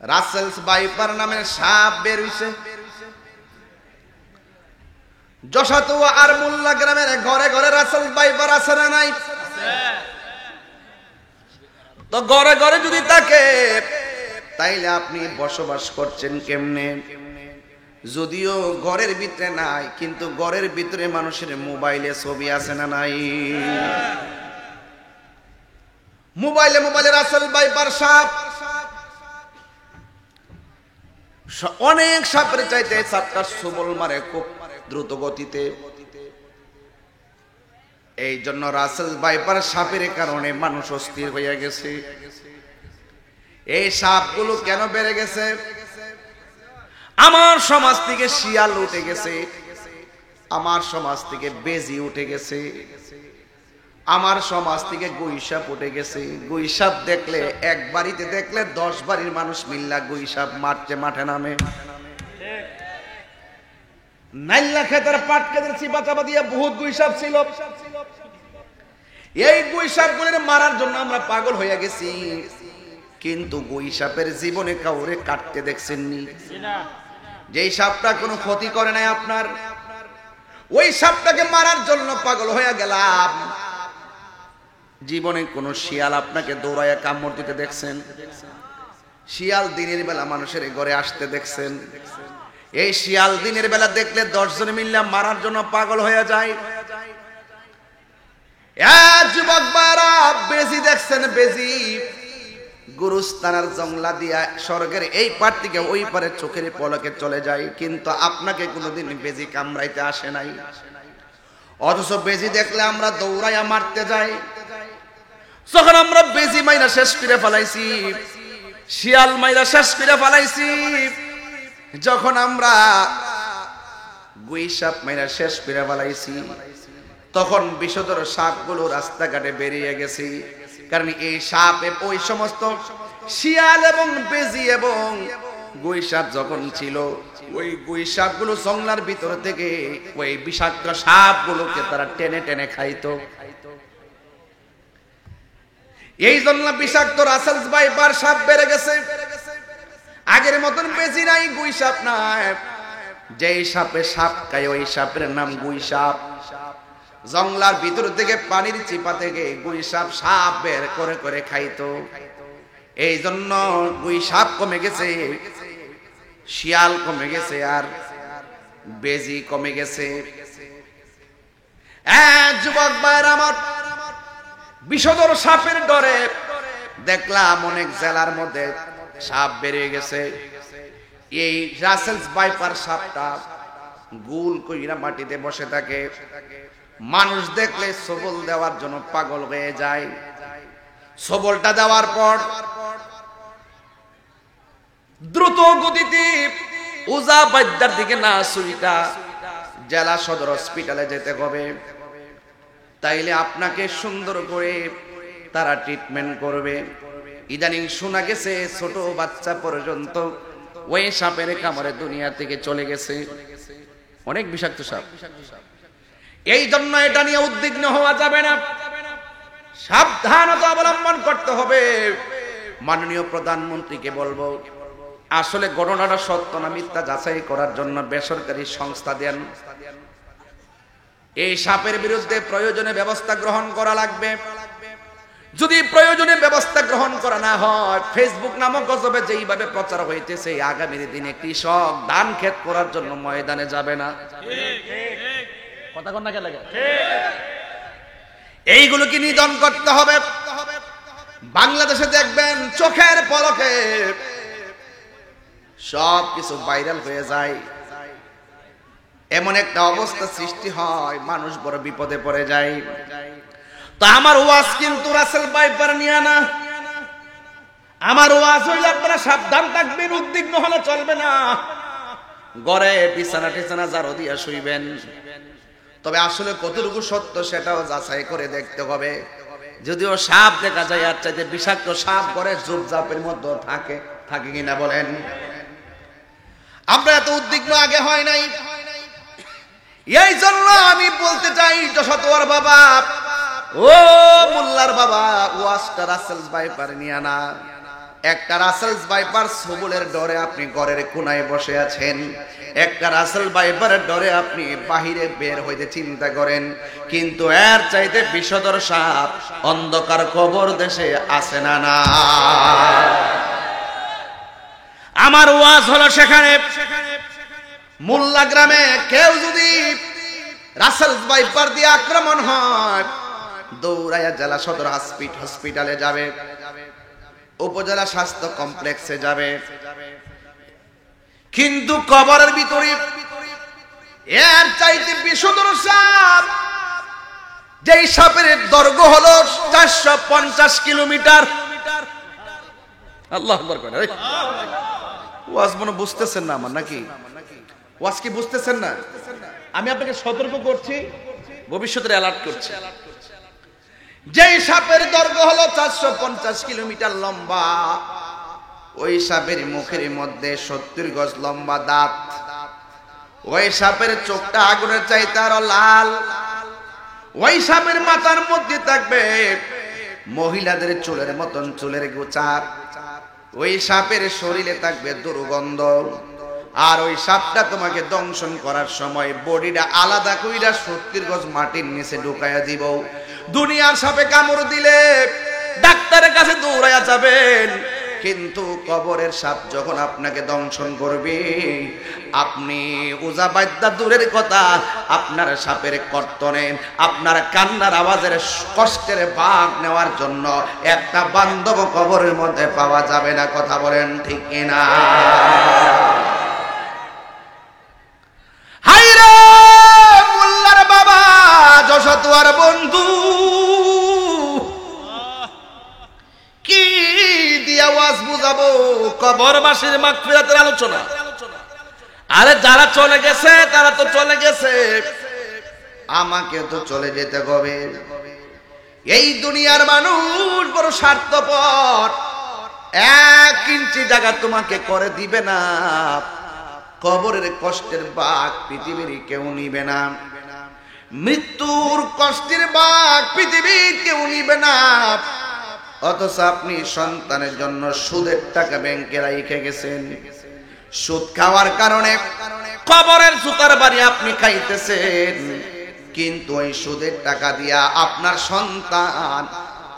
Russell's viper নামের সাপ বের হইছে। যশাতুয়া আর মোল্লা গ্রামের ঘরে ঘরে রাসেলস ভাইপার আছে না নাই? তো ঘরে ঘরে যদি থাকে তাইলে আপনি বসবাস করছেন কেমনে? যদিও ঘরের ভিতরে নাই, কিন্তু ঘরের ভিতরে মানুষের মোবাইলে ছবি আছে না নাই? মোবাইলে মোবাইলে রাসেল ভাইপার সাপ, অনেক সাপের চাইতে সাপটা সবল মারে খুব দ্রুত গতিতে। এই জন্য রাসেল ভাইপার সাপের কারণে মানুষ অস্থির হয়ে গেছে। এই সাপগুলো কেন বেড়ে গেছে? আমার সমাজ থেকে শিয়াল উঠে গেছে, আমার সমাজ থেকে বেজি উঠে গেছে, আমার সমাজ থেকে গুইসাপ উঠে গেছে। গুইসাপ দেখলে এক বাড়িতে দেখলে 10 বাড়ির মানুষ মিল্লা গুইসাপ মারতে মাঠে নামে। নাইল্লা খেতের পাট খেতের চিপা চাপা দিয়ে বহুত গুইসাপ ছিল। এই গুইসাপ গুলির মারার জন্য আমরা পাগল হয়ে গেছি, কিন্তু গুইসাপের জীবনে কাউরে কাটতে দেখছেননি। যেই সাপটা কোনো ক্ষতি করে নাই আপনার, ওই সাপটাকে মারার জন্য পাগল হয়ে গেলাম। জীবনে কোন শিয়াল আপনাকে দৌড়াইয়া কামড় দিতে দেখছেন? শিয়াল দিনের বেলা মানুষের ঘরে আসতে দেখছেন? এই শিয়াল দিনের বেলা দেখলে 10 জন মিলে মারার জন্য পাগল হয়ে যায়। যুবক বারা বেজি দেখছেন? বেজি গুরুস্থানার জংলা দিয়া স্বর্গের এই পার থেকে ওই পারে চোখের পলকে চলে যায়, কিন্তু আপনাকে কোনোদিন বেজি কামড়াইতে আসে নাই। অথচ বেজি দেখলে আমরা দৌড়াইয়া মারতে যাই। যখন আমরা বেজি মাইরা শেষ করে ফেলাইছি, শিয়াল মাইরা শেষ করে ফেলাইছি, যখন আমরা গুইসাপ মাইরা শেষ করে ফেলাইছি, তখন বিষধর সাপগুলো রাস্তাঘাটে বেরিয়ে গেছে। কারণ এই সাপ ওই সমস্ত শিয়াল এবং বেজি এবং গুইসাপ যখন ছিল, ওই গুইসাপগুলো জঙ্গলার ভিতর থেকে ওই বিষাক্ত সাপগুলোকে তারা টেনে টেনে খাইতো। এই জন্য বিষাক্ত রাসেলস ভাইপার সাপ বেড়ে গেছে। আগের মতন বেজি নাই, গুইসাপ নাই। যেই সাপে সাপ খায় ওই সাপের নাম গুইসাপ। জঙ্গলার ভিতর থেকে পানির চিপা থেকে গুইসাপ সাপ বের করে করে খাইতো। এই জন্য গুইসাপ কমে গেছে, শিয়াল কমে গেছে, আর বেজি কমে গেছে। যুবক ভাইয়ের আমার, বিষধর সাপের ডরে দেখলাম অনেক জেলার মধ্যে সাপ বেরিয়ে গেছে। এই রাসেলস ভাইপার সাপটা গোল কইরা মাটিতে বসে থাকে, মানুষ দেখলে সবল দেওয়ার জন্য পাগল হয়ে যায়। সবলটা দেওয়ার পর দ্রুত গতিতে উজা বাদ্যার দিকে না সুইটা জেলা সদর হসপিটালে যেতে হবে। তাইলে আপনাকে সুন্দর করে তারা ট্রিটমেন্ট করবে। ইদানিং শোনা গেছে ছোট বাচ্চা পর্যন্ত ওই সাপের কামড়ে দুনিয়া থেকে চলে গেছে। অনেক বিষাক্ত সাপ। এই জন্য এটা নিয়ে উদ্বিগ্ন হওয়া যাবে না, সাবধানতা অবলম্বন করতে হবে। মাননীয় প্রধানমন্ত্রীকে বলবো, আসলে ঘটনাটা সত্য না মিথ্যা যাচাই করার জন্য বেসরকারি সংস্থা দেন। এই সাপের বিরুদ্ধে প্রয়োজনে ব্যবস্থা গ্রহণ করা লাগবে। যদি প্রয়োজনে ব্যবস্থা গ্রহণ করা না হয়, ফেসবুক নামক গজবে যেইভাবে প্রচার হইতেছে, আগামীর দিনে কৃষক ধান ক্ষেত করার জন্য ময়দানে যাবে না। কথা কোন না কে লাগে? এইগুলোকে নিধন করতে হবে। বাংলাদেশে দেখবেন চোখের পলকে সব কিছু ভাইরাল হয়ে যায়। এমন একটা অবস্থা সৃষ্টি হয়, মানুষ বড় বিপদে পড়ে যায়। তো আমার ওয়াজ কিন্তু রাসেল ভাইপার নিয়ে না। আমার ওয়াজ হইলে আপনারা সাবধান থাকবেন, উদ্বিগ্ন হলে চলবে না। ঘরে বিছানা টিছানা জারো দিয়া শুইবেন। তবে আসলে কতটুকু সত্য সেটাও যাচাই করে দেখতে হবে। যদিও সাপ দেখা যায় আর চাইতে বিষাক্ত সাপ ঘরে ঝোপঝাপের মধ্যে থাকে কিনা বলেন? আমরা এত উদ্বিগ্ন আগে হয় নাই। এই জন্য আমি বলতে চাই, যশোর বাবা, ও মোল্লার বাবা, ওয়াজটা রাসেলস ভাইপার নিয়ে না। একটা রাসেলস ভাইপার সবুলের ডরে আপনি ঘরের কোনায় বসে আছেন, একটা রাসেল ভাইপারের ডরে আপনি বাহিরে বের হইতে চিন্তা করেন, কিন্তু এর চাইতে বিষধর সাপ অন্ধকার কবর দেশে আছে না না? আমার ওয়াজ হলো সেখানে মোল্লা গ্রামে কেউ যদি রাসেলস ভাইপার দিয়ে আক্রমণ হয়, দৌড়াইয়া জেলা সদর হসপিটালে যাবে, উপজেলা স্বাস্থ্য কমপ্লেক্সে যাবে, কিন্তু কবরের ভিতরে এর চাইতে বিষধর সাপ, যেই সাপের দৈর্ঘ্য হলো 450 কিলোমিটার। আল্লাহু আকবার করে। ওয়াজ মনে বুঝতেছেন না আমার নাকি? ওয়াজ কি বুঝতেছেন না? আমি আপনাকে সতর্ক করছি, ভবিষ্যতের অ্যালার্ট করছি। যেই সাপের দৈর্ঘ্য হলো 450 কিলোমিটার লম্বা, ওই সাপের মুখের মধ্যে 70 গজ লম্বা দাঁত, ওই সাপের চোখটা আগুনের চাইতে আরো লাল, ওই সাপের মাথার মধ্যে থাকবে মহিলাদের চুলের মতন চুলের গোছার, ওই সাপের শরীরে থাকবে দুর্গন্ধ, আর ওই সাপটা তোমাকে দংশন করার সময় বডিটা আলাদা কইরা 70 গজ মাটির নিচে ঢুকাইয়া দিব। দুনিয়ার সাপে কামড় দিলে ডাক্তারের কাছে দৌড়াইয়া যাবেন, কিন্তু কবরের সাপ যখন আপনাকে দংশন করবে, আপনি ওজা বাদ্যা দূরের কথা, আপনার সাপের কর্তনে, আপনার কান্নার আওয়াজের কষ্টের ভাগ নেওয়ার জন্য একটা বান্ধব কবরের মধ্যে পাওয়া যাবে না। কথা বলেন ঠিক কিনা? হায়রে মোল্লার বাবা, যশোতুয়ার বন্ধু, কি দিয়া ওয়াজ বুঝাবো? কবরবাসীর মাগফিরাতের আলোচনা। আরে যারা চলে গেছে তারা তো চলে গেছে, আমাকে তো চলে যেতে হবে। এই দুনিয়ার মানুষ বড় স্বার্থপর, 1 ইঞ্চি জায়গা তোমাকে করে দিবে না। কবরের কষ্টের ভাগ পৃথিবীর কেউ নিবে না, মৃত্যুর কষ্টের ভাগ পৃথিবীর কেউ নিবে না। অথচ আপনি সন্তানের জন্য সুদের টাকা ব্যাংকে রেখে গেছেন, সুদ খাওয়ার কারণে কবরের জুতার বাড়ি আপনি খাইতেছেন, কিন্তু ওই সুদের টাকা দিয়া আপনার সন্তান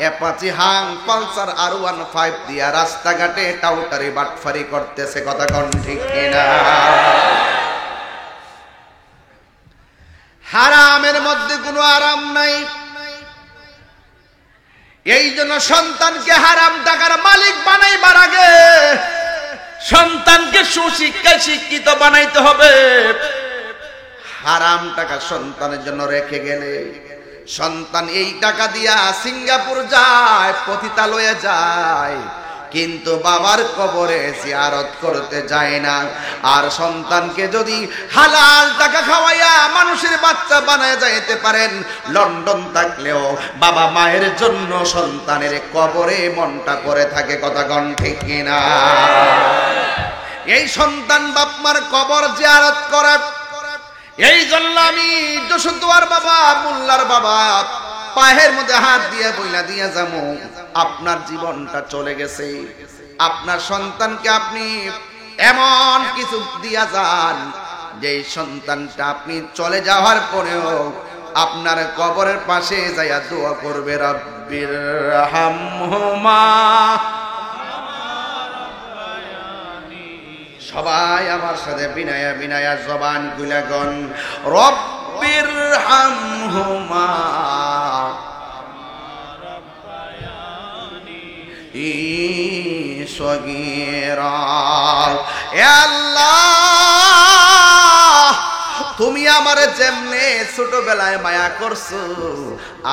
অ্যাপাচি হাং পালসার R15 দিয়া রাস্তাঘাটে টাউটারি বাটফারি করতেছে। কথা কোন ঠিক কিনা? হারামের মধ্যে কোনো আরাম নাই। এই জন্য সন্তানকে হারাম টাকার মালিক বানাইবার আগে সন্তানকে সুশিক্ষায় শিক্ষিত বানাইতে হবে। হারাম টাকা সন্তানের জন্য রেখে গেলে সন্তান এই টাকা দিয়া সিঙ্গাপুর যায়, পতিতালয়ে যায়, কিন্তু বাবার কবরে জিয়ারত করতে যায় না। আর সন্তানকে যদি হালাল টাকা খাওয়াইয়া মানুষের বাচ্চা বানায় যাইতে পারেন, লন্ডন থাকলেও বাবা মায়ের জন্য সন্তানের কবরে মনটা পড়ে থাকে। কথা কোন ঠিক কিনা? এই সন্তান বাপ মার কবর জিয়ারত করে। এই জন্য আমি যশোদুয়ার বাবা, মোল্লার বাবা, পায়ের মধ্যে হাত দিয়ে বইলা দিয়া যাবো, আপনার জীবনটা চলে গেছে, আপনার সন্তানকে আপনি এমন কিছু দিয়া যান যে সন্তানটা আপনি চলে যাওয়ার পরেও আপনার কবরের পাশে যাইয়া দোয়া করবে, রব্বির হামহুমা। সবাই আমার সাথে বিনায়া বিনায়া জবান খুলে গন, রব্বির হামহুমা সগীরা। এ আল্লাহ, তুমি আমার যেমনে ছোটবেলায় মায়া করছো,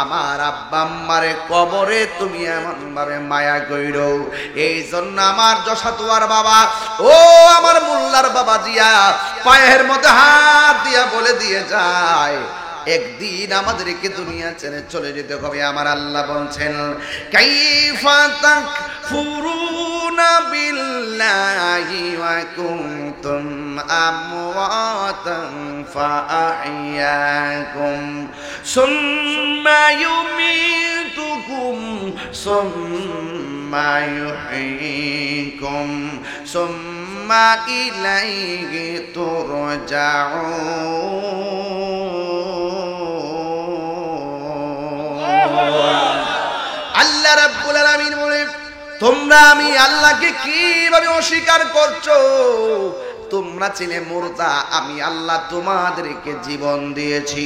আমার আব্বা আম্মারে কবরে তুমি এমন ভাবে মায়া কইরো। এই জন্য আমার যশোদুয়ার বাবা, ও আমার মোল্লার বাবা জিয়া পায়ের মধ্যে হাত দিয়া বলে দিয়ে যায়, একদিন আমাদেরকে দুনিয়া ছেড়ে চলে যেতে হবে। আমার আল্লাহ বলছেন, কাইফা তাকফুরুনা বিল্লাহি ওয়া কুনতুম আমওয়াতান ফাআহইয়াকুম সুম্মা ইউমীতুকুম সুম্মা সুম্মা ইউহয়িকুম সুম্মা ইলাইহি তুরজাউন। আল্লাহ রাব্বুল আলামিন বলে, তোমরা আমি আল্লাহকে কিভাবে অস্বীকার করছো? তোমরা ছিলে মুর্দা, আমি আল্লাহ তোমাদেরকে জীবন দিয়েছি,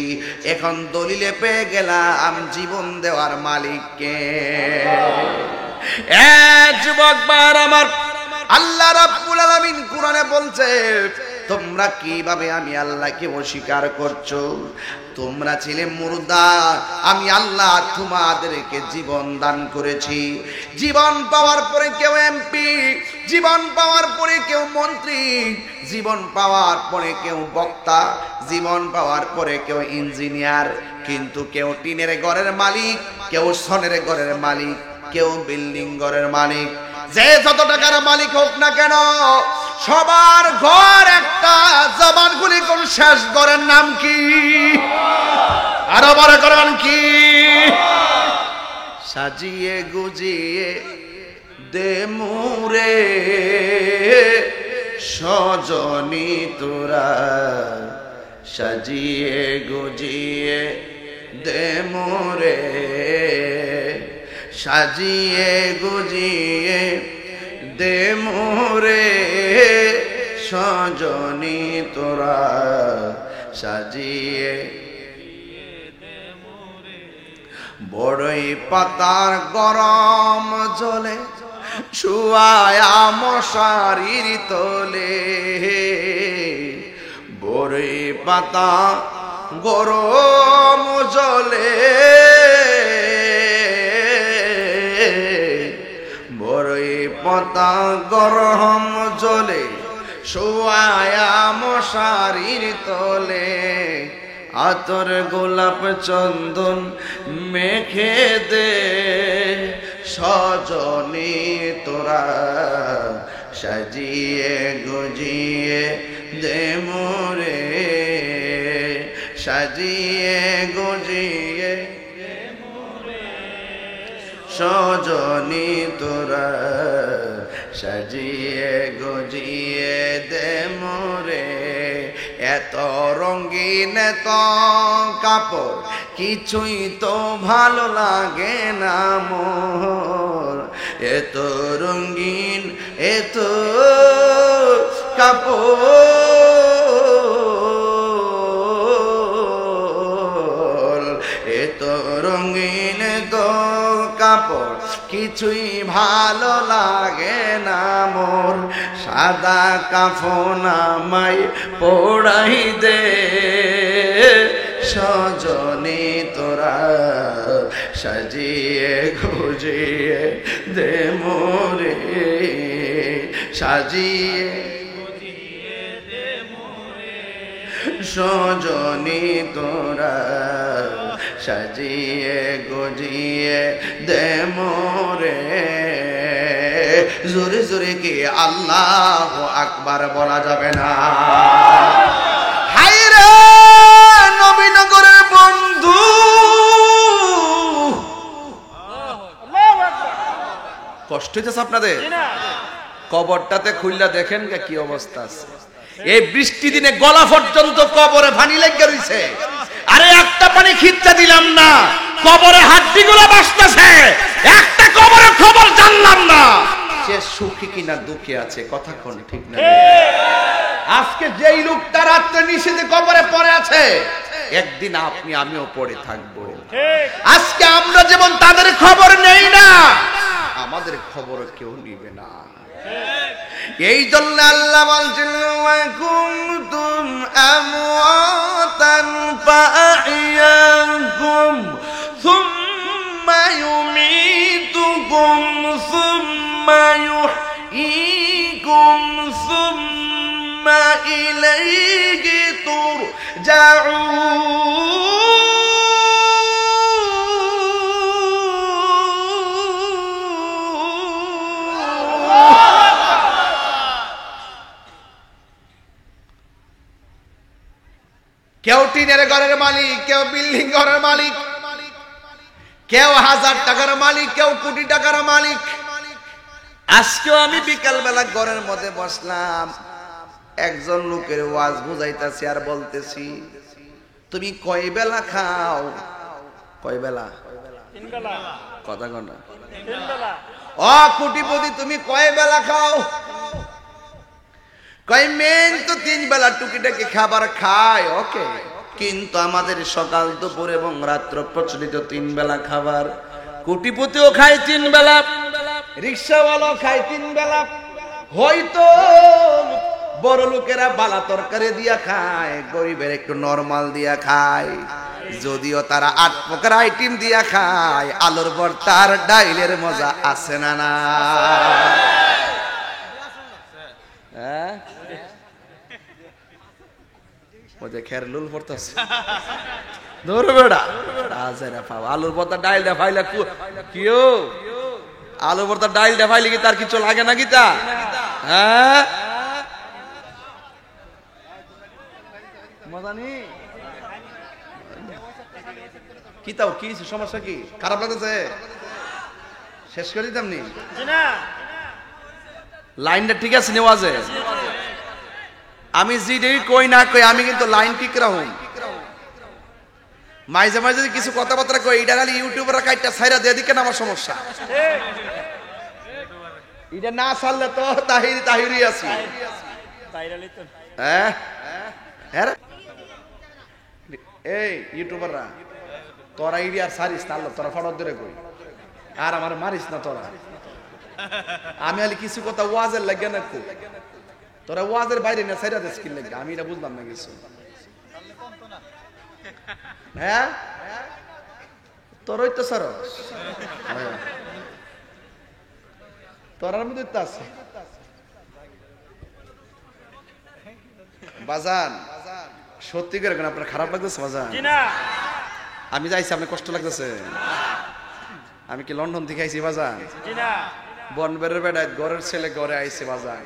এখন দলিলে পেয়ে গেলাম জীবন দেওয়ার মালিককে। যুবক ভাইরা আমার, আল্লাহ রাব্বুল আলামিন কোরআনে বলছে, তোমরা কিভাবে আমি আল্লাহকে অস্বীকার করছো? তোমরা ছিলে মুর্দা, আমি আল্লাহ তোমাদেরকে জীবন দান করেছি। জীবন পাওয়ার পরে কেউ এমপি, জীবন পাওয়ার পরে কেউ মন্ত্রী, জীবন পাওয়ার পরে কেউ বক্তা, জীবন পাওয়ার পরে কেউ ইঞ্জিনিয়ার, কিন্তু কেউ টিনের ঘরের মালিক, কেউ সনের ঘরের মালিক, কেউ বিল্ডিং ঘরের মালিক। যে যত টাকার মালিক হোক না কেন, সবার ঘর একটা। জবান খুলে কোন শেষ ঘরের নাম কি? আরো বড় করবেন কি? সাজিয়ে গুজিয়ে দে মোরে সজনী তোরা, সাজিয়ে গুজিয়ে দে মোরে, সাজিয়ে গুজিয়ে দে মোরে সজনী তোরা, সাজিয়ে। বড়ই পাতার গরম জলে শুয়ায়া মশারির তলে, বড়ই পাতা গরম জলে, বড়ই পাতা গরম জলে শুয়ায়া মশারির তলে, আতর গোলাপ চন্দন মেখে দে সজনী তোরা, সাজিয়ে গুজিয়ে দে মোরে, সাজিয়ে গুজিয়ে সজনী তোরা, সাজিয়ে গুজিয়ে দে মোরে। এত রঙিন এত কাপড় কিছুই তো ভালো লাগে না মোর, এত রঙিন এত কাপড়, এত রঙিন এত কাপড় কিছুই ভালো লাগে না মোর, সাদা কাফন আমায় পড়াই দে সজনী তোরা, সাজিয়ে গুজিয়ে দে মোরে, সাজিয়ে সজনী তোরা, সাজিয়ে গুজিয়ে দে মোরে। জোরে জোরে কি আল্লাহু আকবার বলা যাবে না? হায় রে নবীনগরের বন্ধু, কষ্ট হইতেছে আপনাদের? কবরটাতে খুললা দেখেন কি অবস্থা আছে। এই বৃষ্টি দিনে গলা পর্যন্ত কবরে পানি লেগে রইছে। আরে একটা পানি খিচ্চা দিলাম না, কবরে হাড্ডিগুলো বাসতেছে, একটা কবরে খবর জানলাম না সে সুখী কিনা দুঃখে আছে। কথা কোন ঠিক না? আজকে যেই লোকটা রাত্রে নিষেধে কবরে পড়ে আছে, একদিন আপনি আমিও পড়ে থাকবো। আজকে আমরা যেমন তাদের খবর নেই না, আমাদের খবর কেউ নিবে না। এই জন্য আল্লাহ বলছেন, ওয়া কুনতুম আমওয়াতান ফাআহইয়াকুম সুম্মা ইউমীতুকুম সুম্মা ইউহয়ীকুম সুম্মা ইলাইহি তুরজাউন। কেউ টিনের ঘরের মালিক, কেউ বিল্ডিং ঘরের মালিক, কেউ 1000 টাকার মালিক, কেউ কোটি টাকার মালিক, আজকেও আমি বিকাল বেলা ঘরের মধ্যে বসলাম, একজন লোকের ওয়াজ বুঝাইতাছি আর বলতেছি, তুমি কয় বেলা খাও? কয় বেলা? কথা কন না। ও কোটিপতি, তুমি কয় বেলা খাও? কয় মেন তো 3 বেলা টুকিটাকি খাবার খায়, ওকে, কিন্তু আমাদের সকাল দুপুর এবং রাত্র প্রচলিত 3 বেলা খাবার। কোটিপতিও খায় 3 বেলা, রিক্সাওয়ালাও খায় 3 বেলা। হয়তো বড় লোকেরা বালা তরকারি দিয়া খায়, গরিবের একটু নরমাল দিয়া খায়। যদিও তারা 8 প্রকার আইটেম দিয়া খায়, আলুর ভর্তার ডাইলের মজা আছে না না? হ্যাঁ, ওই যে খেরলুল পড়তেছে ধরো বেড়া আজেরা পাও আলুর ভর্তা ডাইলটা ফাইলা কিও আলুর ভর্তা ডাইলটা ফাইলে কি তার কিছু লাগে না গীতা? হ্যাঁ, মজা নেই কি তাও? কি সমস্যা? কি খারাপ লাগতেছে? শেষ করে দিতাম নি? লাইনটা ঠিক আছে নেওয়াজে? আমি যেটাই কই না কই, আমি কিন্তু লাইন ঠিক রাখুন। মাঝে মাঝে যদি কিছু কথাবার্তা কই, এটা খালি ইউটিউবের কাইটটা ছাইরা দিয়ে দিকেন, আমার সমস্যা। এটা না ছাড়লে তো তাহিরি আছি। হ্যাঁ, এই ইউটিউবাররা, তোরা ইডি আর সারিস না, তোরা ফটো ধরে কই, আর আমার মারিস না তোরা। আমি খালি কিছু কথা ওয়াজের লাগে না কই, তোরা ওয়াজের বাইরে না ছাইরা দেশ কি লাগে, আমি এটা বুঝলাম না কিছু। হ্যাঁ, তোরই তো সরস, তোরার মধ্যে তো আছে বাজান। সত্যি করে আপনার খারাপ লাগতেছে বাজান? আমি যাইছি, আপনার কষ্ট লাগতেছে? আমি কি লন্ডন থেকে আইছি বাজান? বনবের বেড়ায় ঘরের ছেলে ঘরে আইছে বাজান।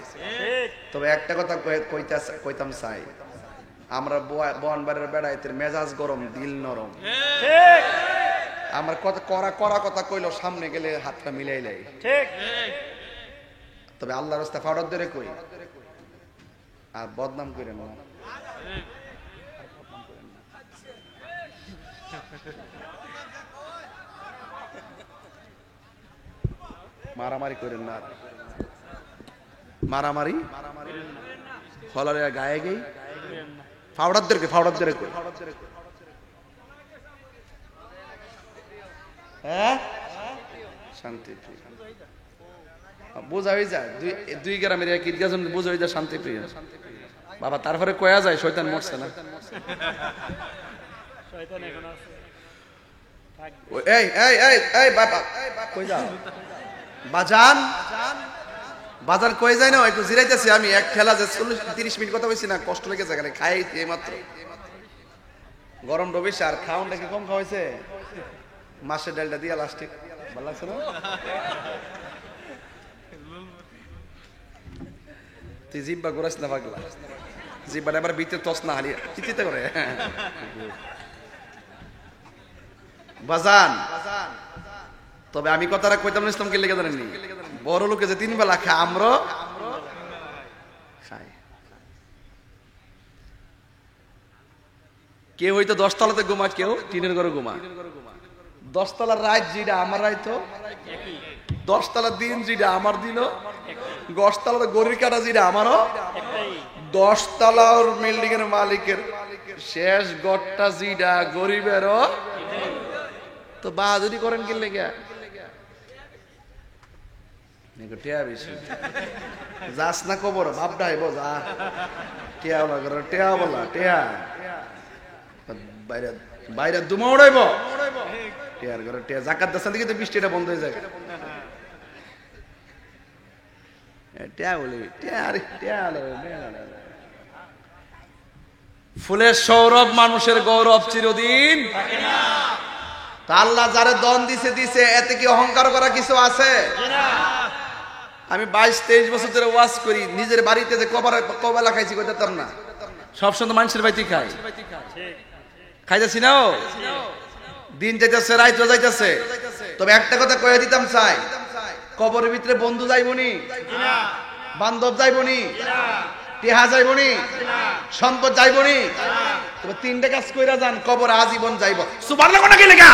তবে একটা কথা কইতাম চাই, আমরা বনবারের বেড়াইতে মেজাজ গরম, দিল নরম। আমার কথা করা কথা কইলো, সামনে গেলে হাতটা মিলাই লাই। তবে আল্লাহর রাস্তা ফাড়ত ধরে কই, আর বদনাম করেন না। মারামারি করেন না, মারামারি ফলারে গায়ে গেই ফাওড়ারদেরকে কই। হ্যাঁ, শান্তি বোঝা হয়ে যায়, দুই গ্রামের এক ঈদগাহ বোঝা হয়ে যায় শান্তি প্রিয় বাবা। তারপরে কয়া যায় শয়তান মরছে না। এই এই এই এই বাবা কই যাও বাজান? বাজার কই যায় না, একটু জিরাইতেছি আমি। এক খেলা যে 30 মিনিট কথা বলছি না, কষ্ট লেগেছে, এখানে খাই মাত্র। গরম বেশি আর খাওয়ানটা কি কম খাওয়াইছে? মাছের ডালটা দিয়া লাস্টিক ভালো লাগছে না? তুই জিব্বা ঘুরাইস না পাগলা, জিব্বাটা এবার ভিতরে তস না হালি চিন্তা করে বাজান। তবে আমি কথাটা কইতাম না ইসলামকে লেগে জানেননি, বড় লোকে যে 3 বেলা খায়, আমরা খাই। কেউ হয়তো 10 তলাতে ঘুমা, কেউ টিনের ঘরে ঘুমা। 10 তলার রাত যেটা আমার রাইতো, 10 তলার দিন যেটা আমার দিনও, 10 তলার গরির কাটা যেটা আমারও, 10 তলার বিল্ডিং এর মালিকের শেষ গড়টা যেটা গরিবেরও। তো বাহাদুরি করেন কি লেগে? টিয়া বেশি যাস না কবর, ভাবটা আইব যা টিয়া বলা, টিয়া বলা, টিয়া বাইরে বাইরে দুমা উড়াইব। টিয়ার ঘরে টিয়া জাকাত দাস্তান দিকে তো বৃষ্টিটা বন্ধ হয়ে যায়। টিয়া বলি ফুলের সৌরভ, মানুষের গৌরব চিরদিন। তা আল্লাহ যারে দন দিছে, এতে কি অহংকার করা কিছু আছে? আমি 22-23 বছর ধরে ওয়াজ করি, নিজের বাড়িতে যে কবেলা খাইছি কইতাম না, সবসময় মানুষের বাড়িতে খাইতেছি না। দিন যাইতেছে, রাইত যাইতেছে। তবে একটা কথা কয়ে দিতাম চাই, কবরের ভিতরে বন্ধু যাইবনি, বান্ধব যাইবনি, টেহা যাইবনি, সম্পদ যাইবনি। তবে তিনটে কাজ কইরা যান, কবর আজীবন যাইব। সুবহানাল্লাহ কোন কি লেখা?